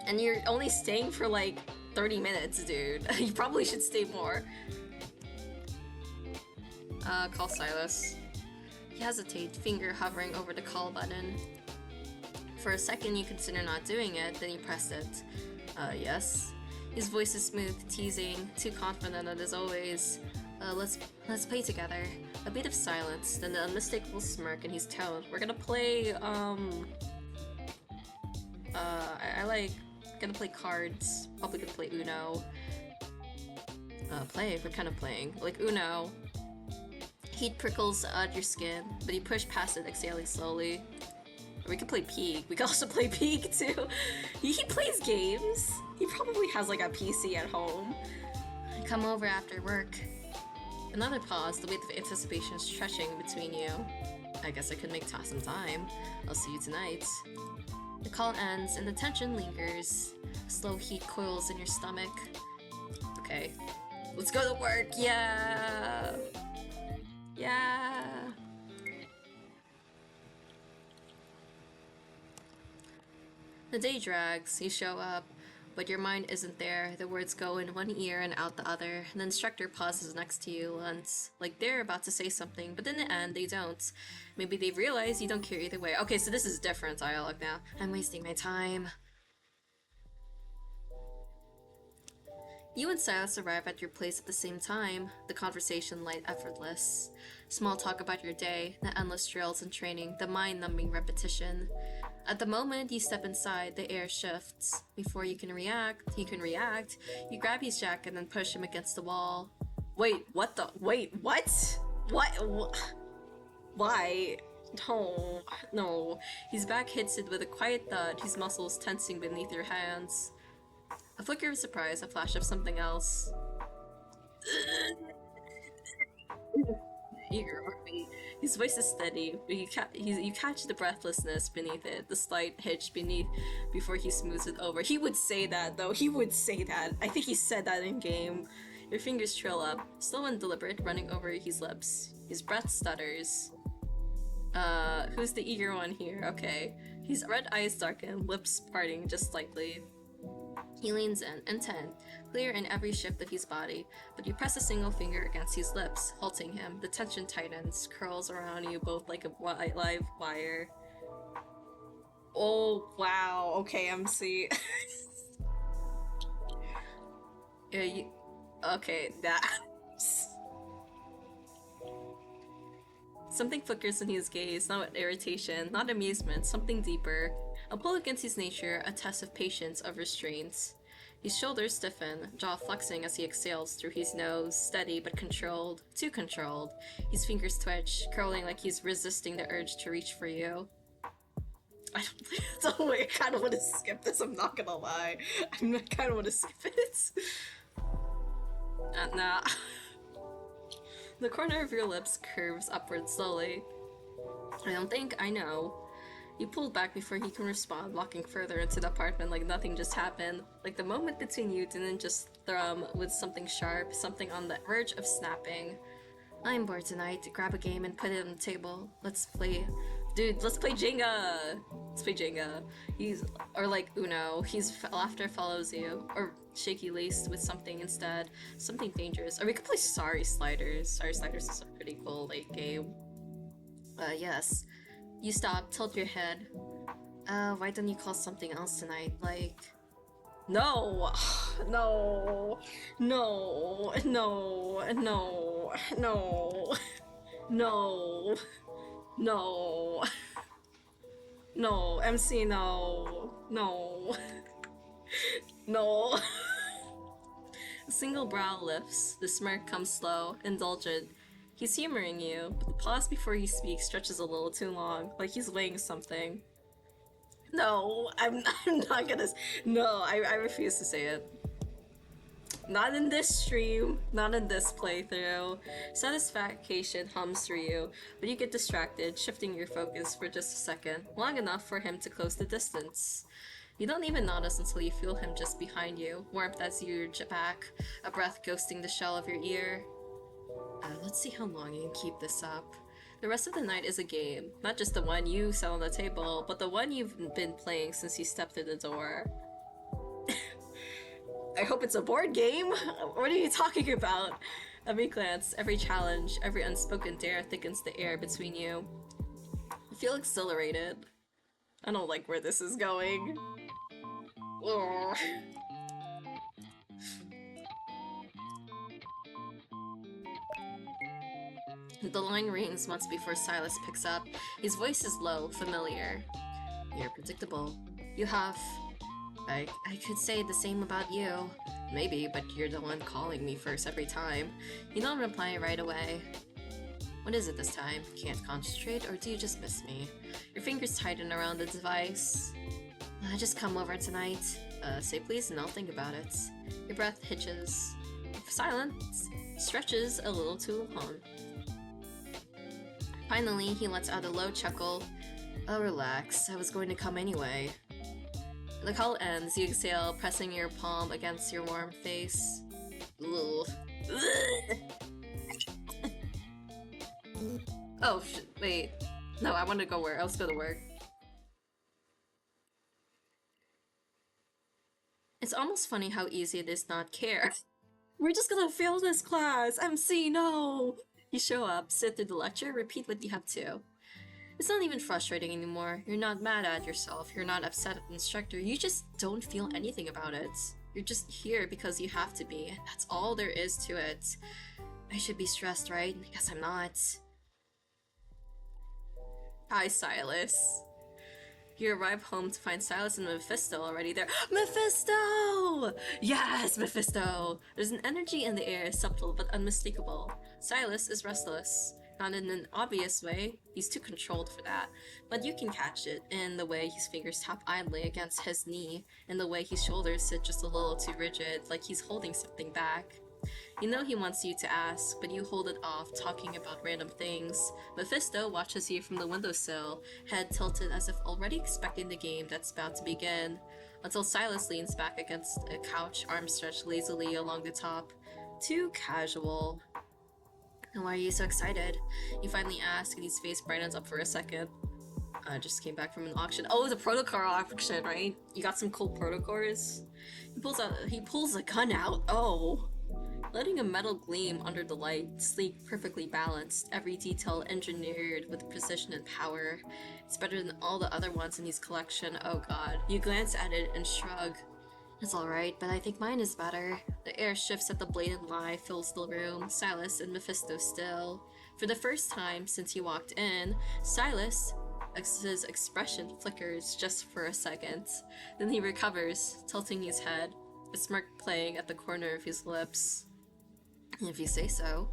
And you're only staying for, like, 30 minutes, dude. You probably should stay more. Call Sylus. He hesitates, finger hovering over the call button. For a second you consider not doing it, then you press it. Yes? His voice is smooth, teasing, too confident as always. Let's play together. A bit of silence, then the unmistakable smirk in his tone. We're gonna play, I like gonna play cards. Probably gonna play Uno. We're kind of playing. Like Uno. Heat prickles at your skin, but you push past it, exhaling slowly. Or we could play Peak. We could also play Peak too. He plays games. He probably has like a PC at home. Come over after work. Another pause, the weight of anticipation stretching between you. I guess I could make some time. I'll see you tonight. The call ends and the tension lingers. Slow heat coils in your stomach. Okay. Let's go to work, yeah! Yeah! The day drags, you show up, but your mind isn't there. The words go in one ear and out the other. The instructor pauses next to you once, like they're about to say something, but in the end, they don't. Maybe they realize you don't care either way. Okay, so this is different dialogue now. I'm wasting my time. You and Sylus arrive at your place at the same time, the conversation light, effortless. Small talk about your day, the endless drills and training, the mind-numbing repetition. At the moment you step inside, the air shifts. Before you can react, you grab his jacket and push him against the wall. Wait, what? What? Why? No. His back hits it with a quiet thud, his muscles tensing beneath your hands. A flicker of surprise, a flash of something else. Eager heartbeat. His voice is steady, but you catch the breathlessness beneath it, the slight hitch beneath before he smooths it over. He would say that, though. He would say that. I think he said that in game. Your fingers trail up, slow and deliberate, running over his lips. His breath stutters. Who's the eager one here? Okay. His red eyes darken, lips parting just slightly. He leans in, intent, clear in every shift of his body, but you press a single finger against his lips, halting him. The tension tightens, curls around you both like a live wire. Oh, wow. Okay, MC. Yeah, okay, that... Something flickers in his gaze, not irritation, not amusement, something deeper. A pull against his nature, a test of patience, of restraints. His shoulders stiffen, jaw flexing as he exhales through his nose, steady but controlled, too controlled. His fingers twitch, curling like he's resisting the urge to reach for you. I kind of want to skip this, I'm not gonna lie. I kind of want to skip it. Nah. The corner of your lips curves upward slowly. I don't think I know. You pulled back before he can respond, walking further into the apartment like nothing just happened. Like the moment between you didn't just thrum with something sharp, something on the verge of snapping. I'm bored tonight. Grab a game and put it on the table. Let's play. Dude, let's play Jenga! Let's play Jenga. Or like Uno. Laughter follows you. Or shaky-laced with something instead. Something dangerous. Or we could play Sorry Sliders. Sorry Sliders is a pretty cool, like, game. Yes. You stop, tilt your head. Why don't you call something else tonight? Like... No! No! No! No! No! No! No! No! No! MC, no! No! No! A single brow lifts. The smirk comes slow, indulgent. He's humoring you, but the pause before he speaks stretches a little too long, like he's weighing something. No, I'm not gonna. No, I refuse to say it. Not in this stream, not in this playthrough. Satisfaction hums through you, but you get distracted, shifting your focus for just a second, long enough for him to close the distance. You don't even notice until you feel him just behind you, warmth as you urge back, a breath ghosting the shell of your ear. Let's see how long you can keep this up. The rest of the night is a game. Not just the one you set on the table, but the one you've been playing since you stepped through the door. I hope it's a board game? What are you talking about? Every glance, every challenge, every unspoken dare thickens the air between you. You feel exhilarated. I don't like where this is going. Ugh. The line rings once before Sylus picks up. His voice is low, familiar. You're predictable. You have... I could say the same about you. Maybe, but you're the one calling me first every time. You don't reply right away. What is it this time? Can't concentrate, or do you just miss me? Your fingers tighten around the device. Just come over tonight. Say please and I'll think about it. Your breath hitches. Silence stretches a little too long. Finally, he lets out a low chuckle. Oh, relax. I was going to come anyway. The call ends. You exhale, pressing your palm against your warm face. Ugh. Oh, wait. No, I want to go work. Let's go to work. It's almost funny how easy it is not care. We're just gonna fail this class! MC, no! You show up, sit through the lecture, repeat what you have to. It's not even frustrating anymore. You're not mad at yourself, you're not upset at the instructor, you just don't feel anything about it. You're just here because you have to be, and that's all there is to it. I should be stressed, right? I guess I'm not. Hi, Sylus. You arrive home to find Sylus and Mephisto already there. Mephisto! Yes, Mephisto! There's an energy in the air, subtle but unmistakable. Sylus is restless. Not in an obvious way, he's too controlled for that, but you can catch it in the way his fingers tap idly against his knee, in the way his shoulders sit just a little too rigid, like he's holding something back. You know he wants you to ask, but you hold it off, talking about random things. Mephisto watches you from the windowsill, head tilted as if already expecting the game that's about to begin, until Sylus leans back against a couch, arms stretched lazily along the top. Too casual. Why are you so excited? You finally ask, and his face brightens up for a second. I just came back from an auction. Oh, the protocar auction, right? You got some cool protocars? He pulls a gun out. Oh. Letting a metal gleam under the light, sleek, perfectly balanced, every detail engineered with precision and power. It's better than all the other ones in his collection. Oh god. You glance at it and shrug. It's alright, but I think mine is better. The air shifts at the blatant lie, fills the room, Sylus and Mephisto still. For the first time since he walked in, Sylus' expression flickers just for a second. Then he recovers, tilting his head, a smirk playing at the corner of his lips. If you say so.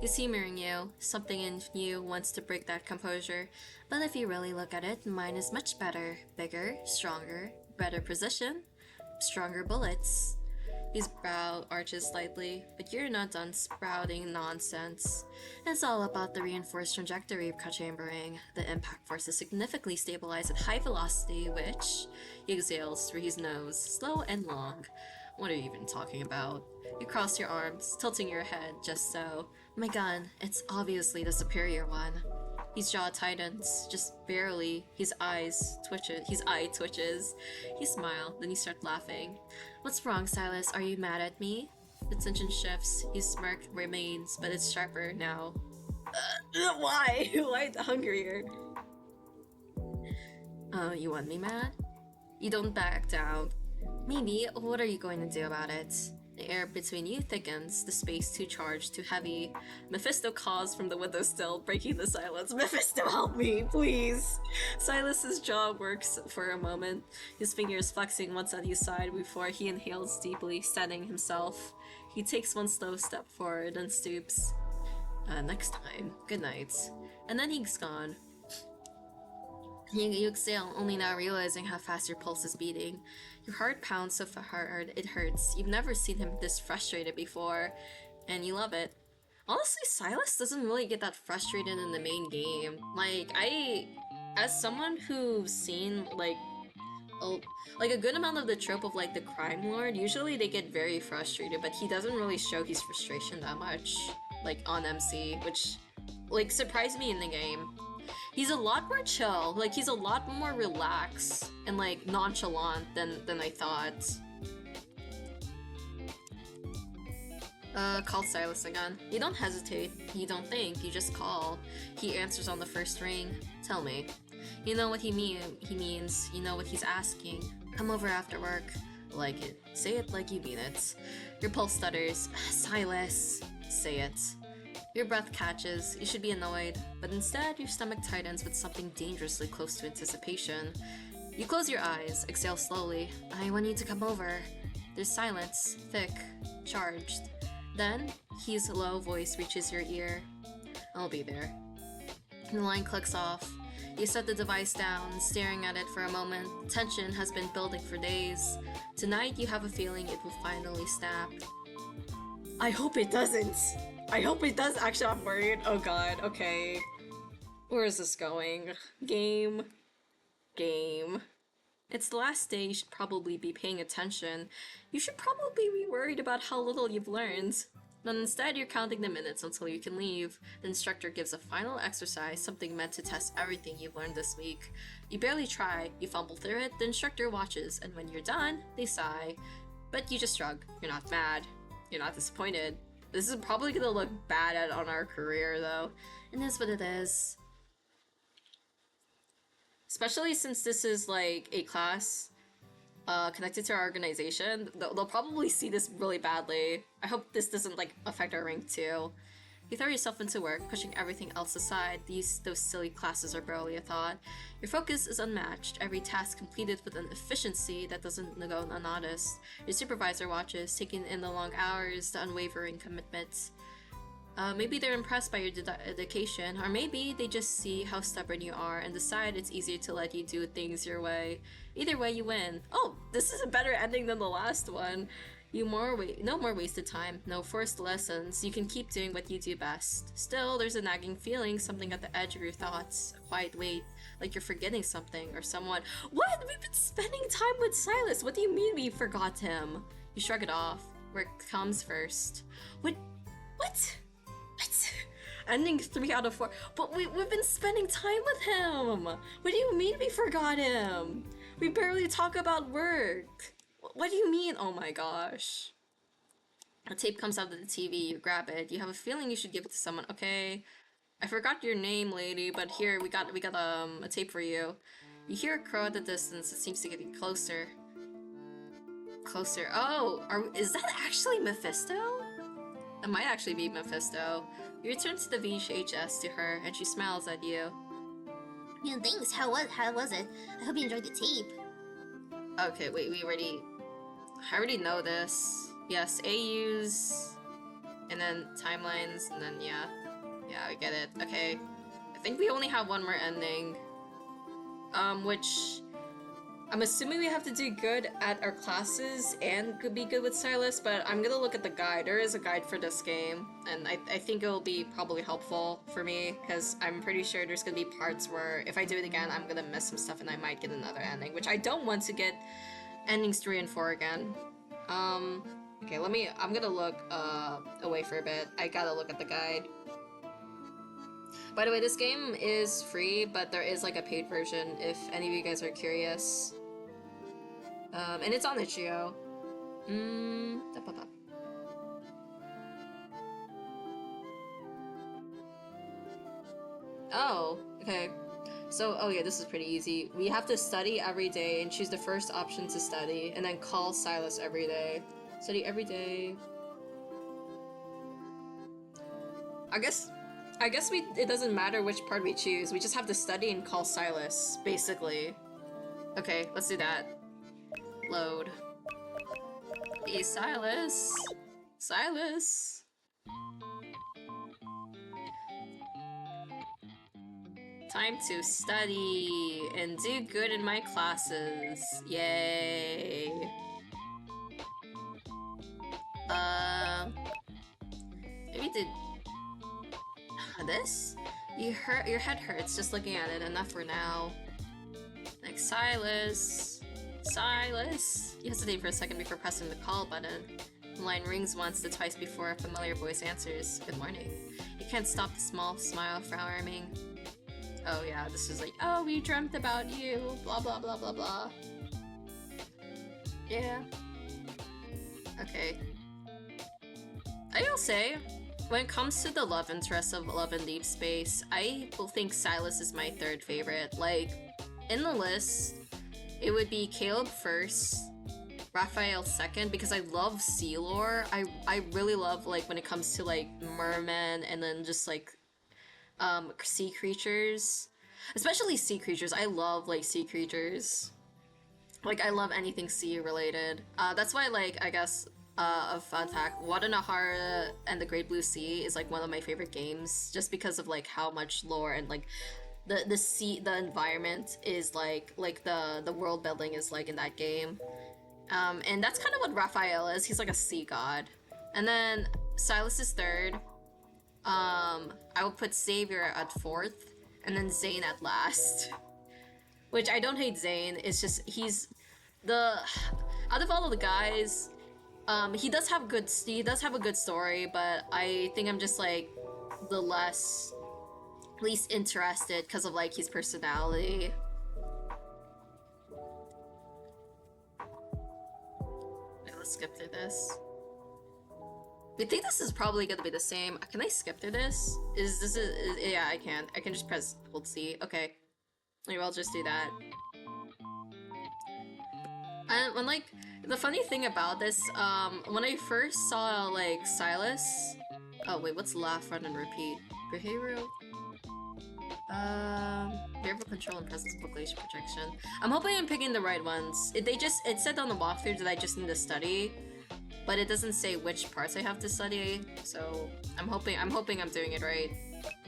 He's humoring you. Something in you wants to break that composure. But if you really look at it, mine is much better. Bigger, stronger, better precision, stronger bullets. His brow arches slightly, but you're not done sprouting nonsense. It's all about the reinforced trajectory of chambering. The impact force is significantly stabilized at high velocity, which he exhales through his nose, slow and long. What are you even talking about? You cross your arms, tilting your head just so. My gun, it's obviously the superior one. His jaw tightens, just barely. His eye twitches. You smile, then you start laughing. What's wrong, Sylus? Are you mad at me? The tension shifts. His smirk remains, but it's sharper now. Why? Why hungrier? You want me mad? You don't back down. Maybe. What are you going to do about it? The air between you thickens, the space too charged, too heavy. Mephisto calls from the windowsill, breaking the silence. Mephisto, help me, please! Silas's jaw works for a moment, his fingers flexing once at his side before he inhales deeply, steadying himself. He takes one slow step forward, then stoops. Next time. Good night. And then he's gone. You exhale, only now realizing how fast your pulse is beating. Your heart pounds so hard it hurts. You've never seen him this frustrated before, and you love it. Honestly, Sylus doesn't really get that frustrated in the main game. Like, as someone who's seen, like a good amount of the trope of, like, the crime lord, usually they get very frustrated, but he doesn't really show his frustration that much, like, on MC, which, like, surprised me in the game. He's a lot more chill, like, he's a lot more relaxed and, like, nonchalant than I thought. Call Sylus again. You don't hesitate, you don't think, you just call. He answers on the first ring. Tell me. You know what he means, you know what he's asking. Come over after work. Like it. Say it like you mean it. Your pulse stutters. Sylus. Say it. Your breath catches, you should be annoyed, but instead your stomach tightens with something dangerously close to anticipation. You close your eyes, exhale slowly. I want you to come over. There's silence, thick, charged. Then, his low voice reaches your ear. I'll be there. The line clicks off. You set the device down, staring at it for a moment. Tension has been building for days. Tonight you have a feeling it will finally snap. I hope it doesn't! I hope it does. Actually, I'm worried. Oh god, okay. Where is this going? Game. It's the last day, you should probably be paying attention. You should probably be worried about how little you've learned. But instead, you're counting the minutes until you can leave. The instructor gives a final exercise, something meant to test everything you've learned this week. You barely try, you fumble through it, the instructor watches, and when you're done, they sigh. But you just shrug. You're not mad. You're not disappointed. This is probably gonna look bad on our career, though. It is what it is. Especially since this is, like, a class connected to our organization. They'll probably see this really badly. I hope this doesn't, like, affect our rank, too. You throw yourself into work, pushing everything else aside. Those silly classes are barely a thought. Your focus is unmatched, every task completed with an efficiency that doesn't go unnoticed. Your supervisor watches, taking in the long hours, the unwavering commitment. Maybe they're impressed by your dedication, or maybe they just see how stubborn you are and decide it's easier to let you do things your way. Either way, you win. Oh, this is a better ending than the last one. No more wasted time, no forced lessons. You can keep doing what you do best. Still, there's a nagging feeling, something at the edge of your thoughts, a quiet weight, like you're forgetting something or someone. What? We've been spending time with Sylus. What do you mean we forgot him? You shrug it off. Work comes first. What? Ending 3 out of 4. But we've been spending time with him. What do you mean we forgot him? We barely talk about work. What do you mean? Oh my gosh. A tape comes out of the TV, you grab it. You have a feeling you should give it to someone. Okay, I forgot your name, lady, but here, we got a tape for you. You hear a crow at the distance. It seems to get closer. Oh, is that actually Mephisto? It might actually be Mephisto. You return to the VHS to her, and she smiles at you. Yeah, thanks. How was it? I hope you enjoyed the tape. Okay, wait, I already know this. Yes, AUs, and then timelines, and then yeah, I get it. Okay, I think we only have one more ending, which I'm assuming we have to do good at our classes and be good with Sylus, but I'm gonna look at the guide. There is a guide for this game, and I think it'll be probably helpful for me, because I'm pretty sure there's gonna be parts where if I do it again, I'm gonna miss some stuff and I might get another ending, which I don't want to get endings 3 and 4 again. Okay, I'm gonna look away for a bit. I gotta look at the guide. By the way, this game is free, but there is like a paid version if any of you guys are curious. And it's on itch.io. Oh, okay. So, oh yeah, this is pretty easy. We have to study every day and choose the first option to study, and then call Sylus every day. Study every day. I guess it doesn't matter which part we choose. We just have to study and call Sylus, basically. Okay, let's do that. Load. Hey, Sylus. Sylus. Time to study and do good in my classes. Yay. Maybe did this? Your head hurts just looking at it. Enough for now. Like Sylus. Sylus. You hesitate for a second before pressing the call button. The line rings once to twice before a familiar voice answers. Good morning. You can't stop the small smile frowning. Oh yeah, this is like, oh, we dreamt about you. Blah blah blah blah blah. Yeah. Okay. I will say, when it comes to the love interest of Love and Deep Space, I will think Sylus is my third favorite. Like, in the list, it would be Caleb first, Raphael second, because I love sea lore. I really love, like, when it comes to, like, mermen and then just, like, sea creatures. Especially sea creatures. I love, like, sea creatures. Like, I love anything sea related. That's why, like, I guess, a fun fact, Wadanahara and the Great Blue Sea is, like, one of my favorite games, just because of, like, how much lore and, like, the sea, the environment is like the world building is like in that game. And that's kind of what Raphael is. He's like a sea god. And then Sylus is third. I will put Xavier at fourth, and then Zane at last. Which I don't hate Zane. It's just he's the out of all of the guys, he does have a good story, but I think I'm just like the least interested because of like his personality. Okay, let's skip through this. I think this is probably gonna be the same. Can I skip through this? Yeah, I can. I can just press hold C. Okay. Maybe I'll just do that. And when like the funny thing about this, when I first saw like Sylus, oh wait, what's laugh, run, and repeat? Behavioral. Variable control and presence population projection. I'm hoping I'm picking the right ones. It said on the walkthrough that I just need to study, but it doesn't say which parts I have to study. So I'm hoping I'm doing it right.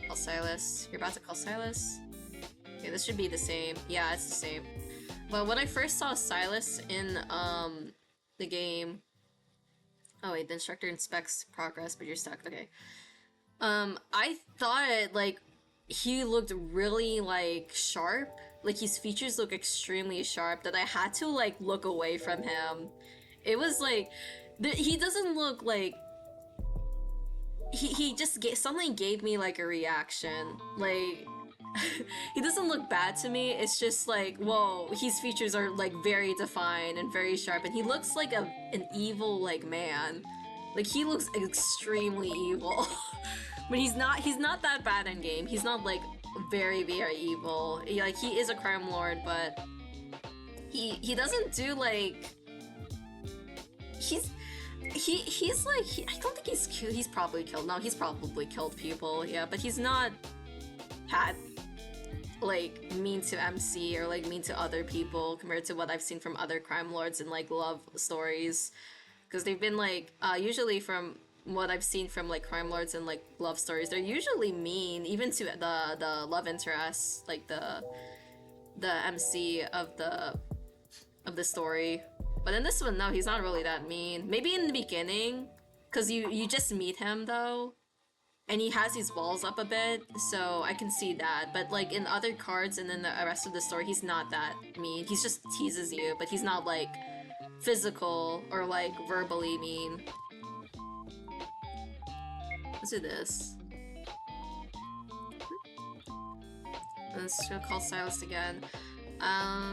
Call Sylus. You're about to call Sylus. Okay, this should be the same. Yeah, it's the same. But when I first saw Sylus in the game, oh wait, the instructor inspects progress, but you're stuck. Okay. I thought like he looked really like sharp, like his features look extremely sharp, that I had to like look away from him. It was like he doesn't look like he just suddenly gave me like a reaction. Like he doesn't look bad to me. It's just like, whoa, his features are like very defined and very sharp, and he looks like an evil like man. Like he looks extremely evil. But he's not that bad in game. He's not like very, very evil. He is a crime lord, but he doesn't do like he's like I don't think he's probably killed. No, he's probably killed people. Yeah, but he's not had like mean to MC or like mean to other people compared to what I've seen from other crime lords in like love stories, because they've been like usually from what I've seen from like crime lords and like love stories, they're usually mean even to the love interest, like the MC of the of the story. But in this one, no, he's not really that mean. Maybe in the beginning, because you just meet him though, and he has his walls up a bit, so I can see that. But like in other cards and in the rest of the story, he's not that mean. He's just teases you, but he's not like physical or like verbally mean. Let's do this. Let's call Sylus again.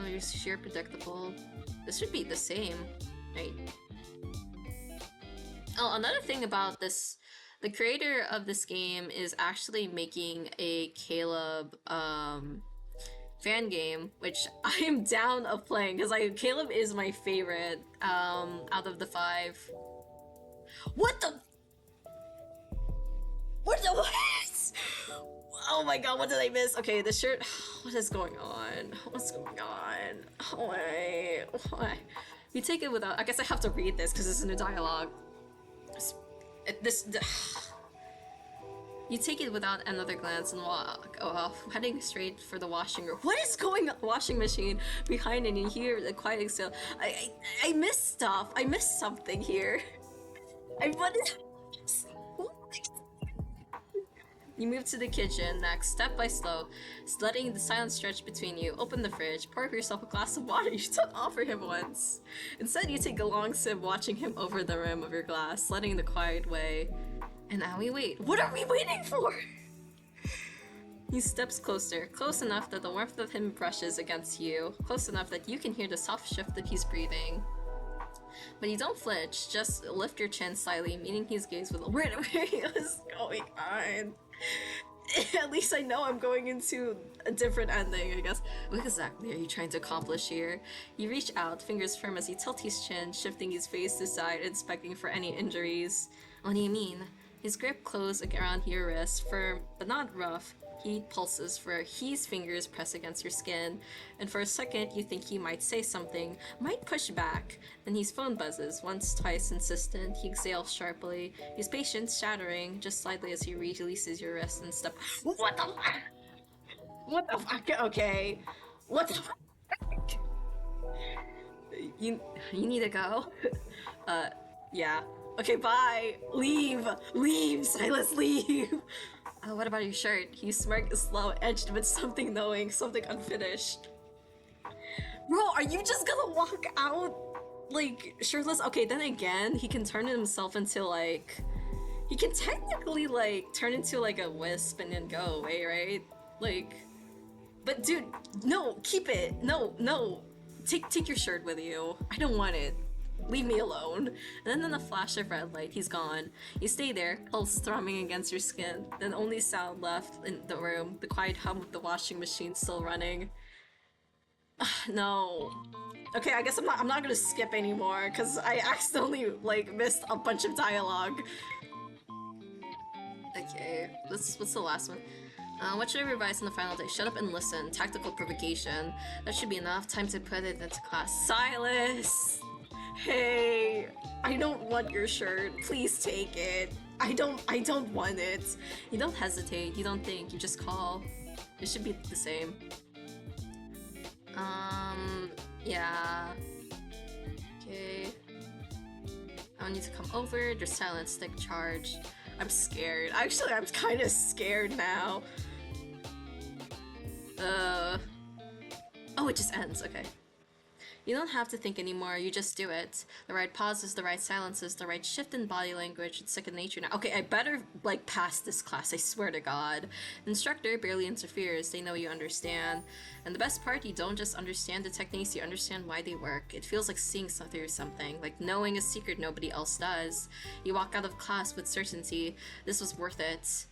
You're sheer predictable. This should be the same, right? Oh, another thing about this, the creator of this game is actually making a Caleb fan game, which I am down of playing because Caleb is my favorite out of the 5. What the? What the? What? Oh my god, what did I miss? Okay, the shirt. What is going on? What's going on? Why? Why? You take it without. I guess I have to read this because it's in a dialogue. You take it without another glance and walk off, heading straight for the washing room. What is going on? Washing machine behind, and you hear the quiet exhale. I missed stuff. I missed something here. What is? You move to the kitchen next, step by step, letting the silence stretch between you. Open the fridge, pour yourself a glass of water you don't offer him once. Instead, you take a long sip, watching him over the rim of your glass, letting the quiet weigh. And now we wait. What are we waiting for? He steps closer, close enough that the warmth of him brushes against you, close enough that you can hear the soft shift of his breathing. But you don't flinch, just lift your chin slightly, meeting his gaze with where is going on? At least I know I'm going into a different ending, I guess. What exactly are you trying to accomplish here? You reach out, fingers firm as you tilt his chin, shifting his face to side, inspecting for any injuries. What do you mean? His grip closed around your wrist, firm but not rough. He pulses for his fingers press against your skin, and for a second you think he might say something, might push back. Then his phone buzzes, once, twice, insistent. He exhales sharply, his patience shattering just slightly as he releases your wrist and step. What the fuck? What the fuck? Okay. What the fuck? You need to go? Yeah. Okay, bye. Leave, Sylus, leave. What about your shirt? His smirk is slow, edged with something knowing, something unfinished. Bro, are you just gonna walk out, like, shirtless? Okay, then again, he can turn himself into, like... He can technically, like, turn into, like, a wisp and then go away, right? Like... But dude, no, keep it. No. Take your shirt with you. I don't want it. Leave me alone. And then in a flash of red light, he's gone. You stay there, pulse thrumming against your skin. Then only sound left in the room, the quiet hum of the washing machine still running. No. Okay, I guess I'm not gonna skip anymore, because I accidentally, like, missed a bunch of dialogue. Okay, what's the last one? What should I revise in the final day? Shut up and listen. Tactical provocation. That should be enough. Time to put it into class. Sylus! Hey, I don't want your shirt. Please take it. I don't want it. You don't hesitate. You don't think. You just call. It should be the same. Yeah. Okay. I need to come over. There's silent stick charge. I'm scared. Actually, I'm kind of scared now. Oh, it just ends. Okay. You don't have to think anymore, you just do it. The right pauses, the right silences, the right shift in body language, it's second nature now. Okay, I better, like, pass this class, I swear to God. The instructor barely interferes, they know you understand. And the best part, you don't just understand the techniques, you understand why they work. It feels like seeing through something, like knowing a secret nobody else does. You walk out of class with certainty, this was worth it.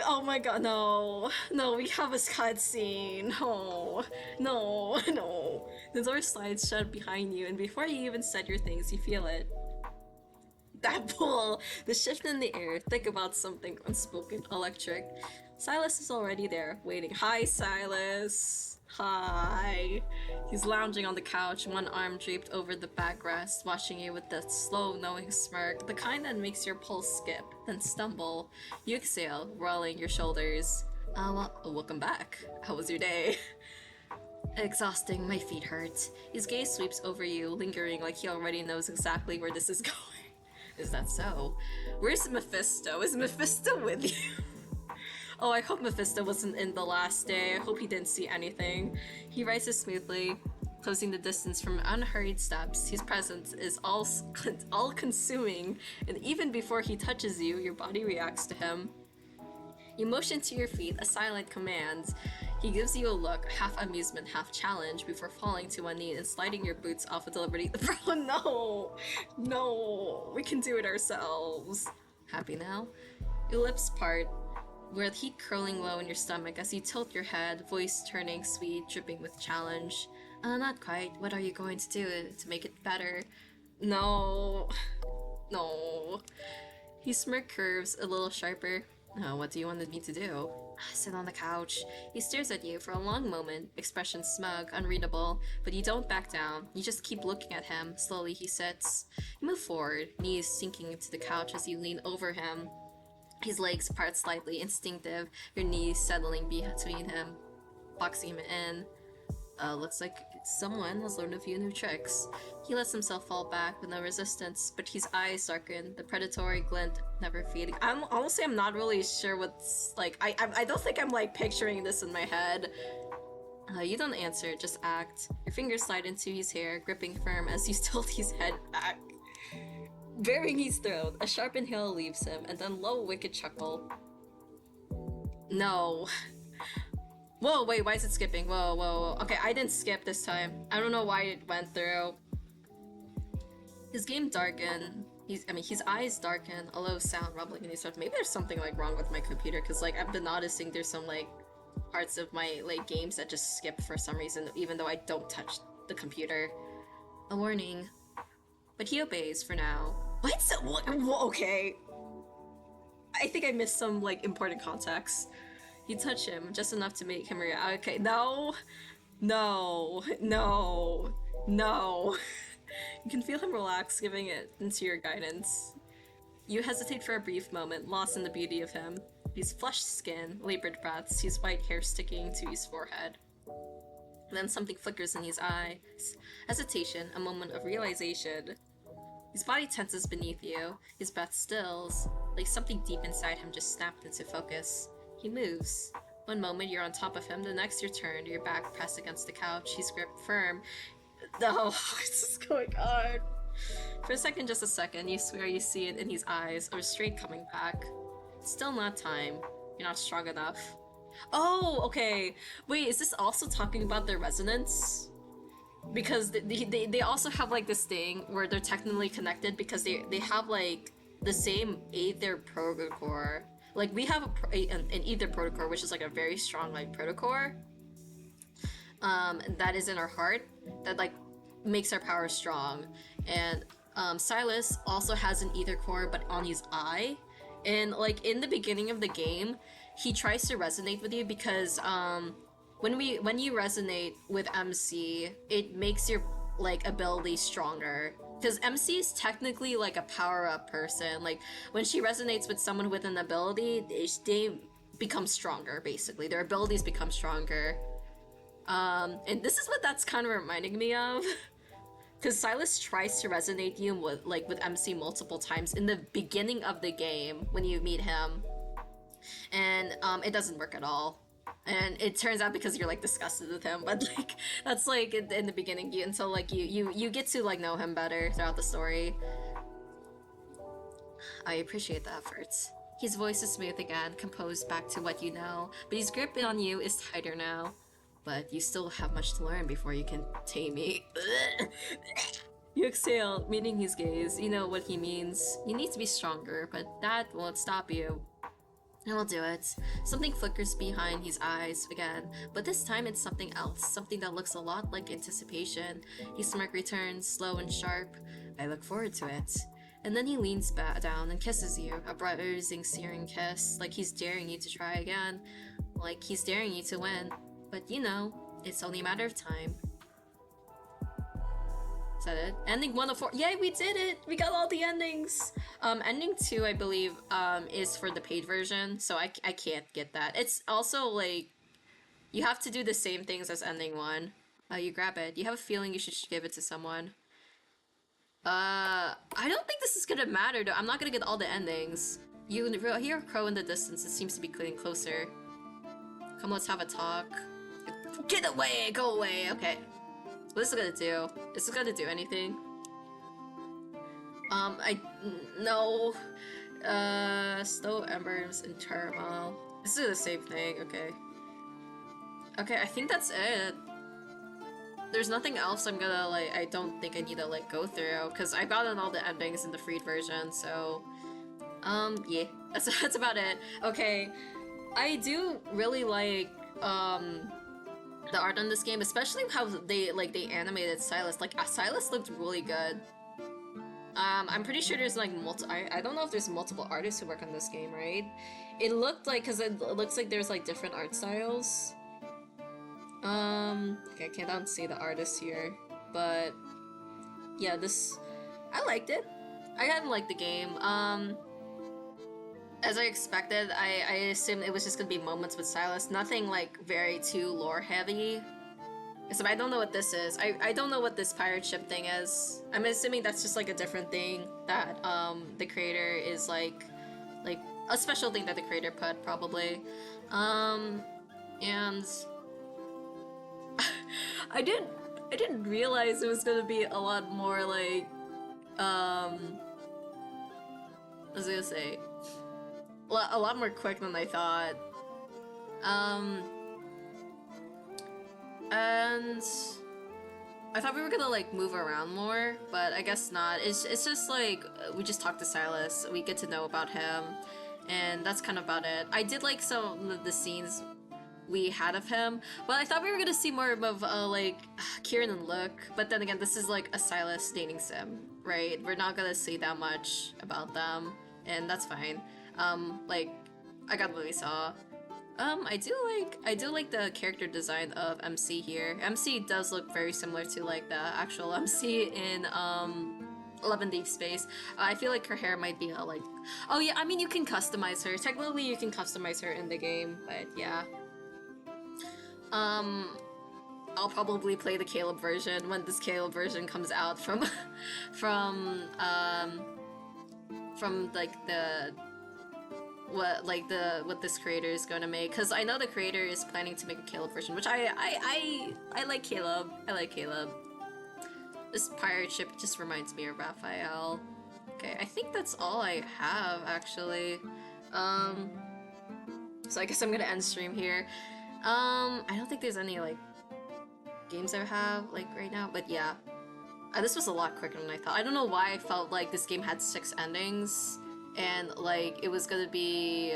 Oh my god, no, we have a cutscene. No. The door slides shut behind you, and before you even said your things, you feel it. That pull, the shift in the air, think about something unspoken, electric. Sylus is already there, waiting. Hi, Sylus. Hi. He's lounging on the couch, one arm draped over the backrest, watching you with that slow, knowing smirk, the kind that makes your pulse skip, then stumble. You exhale, rolling your shoulders. Welcome back. How was your day? Exhausting, my feet hurt. His gaze sweeps over you, lingering like he already knows exactly where this is going. Is that so? Where's Mephisto? Is Mephisto with you? Oh, I hope Mephisto wasn't in the last day. I hope he didn't see anything. He rises smoothly, closing the distance from unhurried steps. His presence is all-consuming, and even before he touches you, your body reacts to him. You motion to your feet, a silent command. He gives you a look, half amusement, half challenge, before falling to one knee and sliding your boots off with delivery. Bro, no! No! We can do it ourselves. Happy now? Your lips part, with heat curling low in your stomach as you tilt your head, voice turning sweet, dripping with challenge. Not quite. What are you going to do to make it better? No. No. His smirk curves a little sharper. What do you want me to do? Sit on the couch. He stares at you for a long moment, expression smug, unreadable, but you don't back down. You just keep looking at him. Slowly he sits. You move forward, knees sinking into the couch as you lean over him. His legs part slightly, instinctive, your knees settling between him, boxing him in. Looks like someone has learned a few new tricks. He lets himself fall back with no resistance, but his eyes darken, the predatory glint never fading. I'm not really sure what's, like, I don't think I'm, like, picturing this in my head. You don't answer, just act. Your fingers slide into his hair, gripping firm as you tilt his head back. Baring his throat, a sharp inhale leaves him, and then low wicked chuckle. No. Whoa, wait, why is it skipping? Whoa, whoa, whoa. Okay, I didn't skip this time. I don't know why it went through. His game darkened. His eyes darken, a low sound rumbling in his throat. Maybe there's something, like, wrong with my computer, because, like, I've been noticing there's some, like, parts of my, like, games that just skip for some reason, even though I don't touch the computer. A warning. But he obeys for now. What? Okay. I think I missed some, like, important context. You touch him, just enough to make him react. Okay, no. No. No. No. You can feel him relax, giving it into your guidance. You hesitate for a brief moment, lost in the beauty of him. His flushed skin, labored breaths, his white hair sticking to his forehead. Then something flickers in his eyes. Hesitation, a moment of realization. His body tenses beneath you, his breath stills, like something deep inside him just snapped into focus. He moves. One moment you're on top of him, the next you're turned, your back pressed against the couch, his grip firm. No, what's going on? For a second, just a second, you swear you see it in his eyes, a restraint coming back. It's still not time. You're not strong enough. Oh, okay. Wait, is this also talking about their resonance? Because they also have, like, this thing where they're technically connected because they have, like, the same Aether protocore. Like, we have an Aether protocore, which is, like, a very strong, like, protocore. That is in our heart, that, like, makes our power strong. And, Sylus also has an Aether core, but on his eye. And, like, in the beginning of the game, he tries to resonate with you because, when you resonate with MC, it makes your, like, ability stronger. Because MC is technically, like, a power-up person. Like, when she resonates with someone with an ability, they become stronger, basically. Their abilities become stronger. And this is what that's kind of reminding me of. Because Sylus tries to resonate you with MC multiple times in the beginning of the game when you meet him. And, it doesn't work at all. And it turns out because you're, like, disgusted with him, but, like, that's, like, in the beginning, until, like, you get to, like, know him better throughout the story. I appreciate the efforts. His voice is smooth again, composed back to what you know, but his grip on you is tighter now. But you still have much to learn before you can tame me. You exhale, meeting his gaze. You know what he means. You need to be stronger, but that won't stop you. I will do it. Something flickers behind his eyes again, but this time it's something else, something that looks a lot like anticipation. His smirk returns, slow and sharp. I look forward to it. And then he leans back down and kisses you, a bruising, searing kiss, like he's daring you to try again, like he's daring you to win. But you know, it's only a matter of time. Is that it? Ending 104. Yay, we did it! We got all the endings! Ending 2, I believe, is for the paid version, so I can't get that. It's also, like, you have to do the same things as ending 1. You grab it. You have a feeling you should give it to someone. I don't think this is gonna matter though. I'm not gonna get all the endings. You hear a crow in the distance. It seems to be getting closer. Come, let's have a talk. Get away! Go away! Okay. What is it gonna do? Is it gonna do anything? No. Snow embers and turmoil. This is the same thing, okay. Okay, I think that's it. There's nothing else I'm gonna, like, I don't think I need to, like, go through, because I've gotten all the endings in the freed version, so... yeah. That's about it. Okay. I do really like, the art on this game, especially how they animated Sylus. Like, Sylus looked really good. I'm pretty sure there's like I don't know if there's multiple artists who work on this game, right? It looked like, because it looks like there's like different art styles. Okay, I can't unsee the artist here, but yeah, I liked it. I hadn't liked the game. As I expected, I assumed it was just gonna be moments with Sylus, nothing like very too lore heavy. So I don't know what this is. I don't know what this pirate ship thing is. I'm assuming that's just like a different thing that the creator is like a special thing that the creator put probably. And I didn't realize it was gonna be a lot more like I was gonna say a lot more quick than I thought. And I thought we were gonna like move around more, but I guess not. It's just like we just talked to Sylus, we get to know about him, and that's kind of about it. I did like some of the scenes we had of him, but I thought we were gonna see more of like Kieran and Luke, but then again, this is like a Sylus dating sim, right? We're not gonna see that much about them, and that's fine. Like, I got what we saw. I do like the character design of MC here. MC does look very similar to like the actual MC in 11 Deep Space. I feel like her hair might be like, oh yeah, I mean you can customize her. Technically you can customize her in the game, but yeah. I'll probably play the Caleb version when this Caleb version comes out from from like what this creator is gonna make, because I know the creator is planning to make a Caleb version, which I like Caleb. I like Caleb. This pirate ship just reminds me of Raphael. Okay, I think that's all I have actually. So I guess I'm gonna end stream here. I don't think there's any like games I have like right now, but yeah. This was a lot quicker than I thought. I don't know why I felt like this game had 6 endings. And like it was gonna be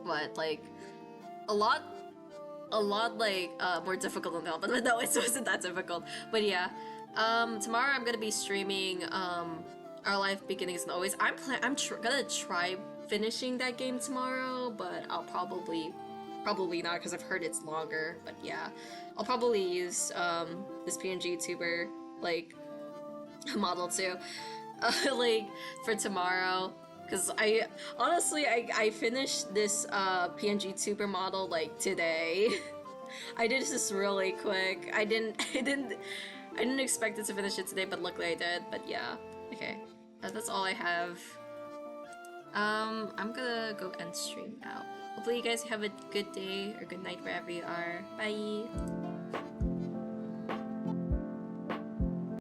what, like a lot like more difficult than that, but no, it wasn't that difficult. But yeah, tomorrow I'm gonna be streaming Our Life Beginnings and Always. I'm gonna try finishing that game tomorrow, but I'll probably not, because I've heard it's longer. But yeah, I'll probably use this PNG tuber like model too. Like for tomorrow, because I honestly I finished this PNG tuber model like today. I did this really quick. I didn't expect it to finish it today, but luckily I did. But yeah, okay, that's all I have. I'm gonna go end stream now. Hopefully you guys have a good day or good night wherever you are. Bye.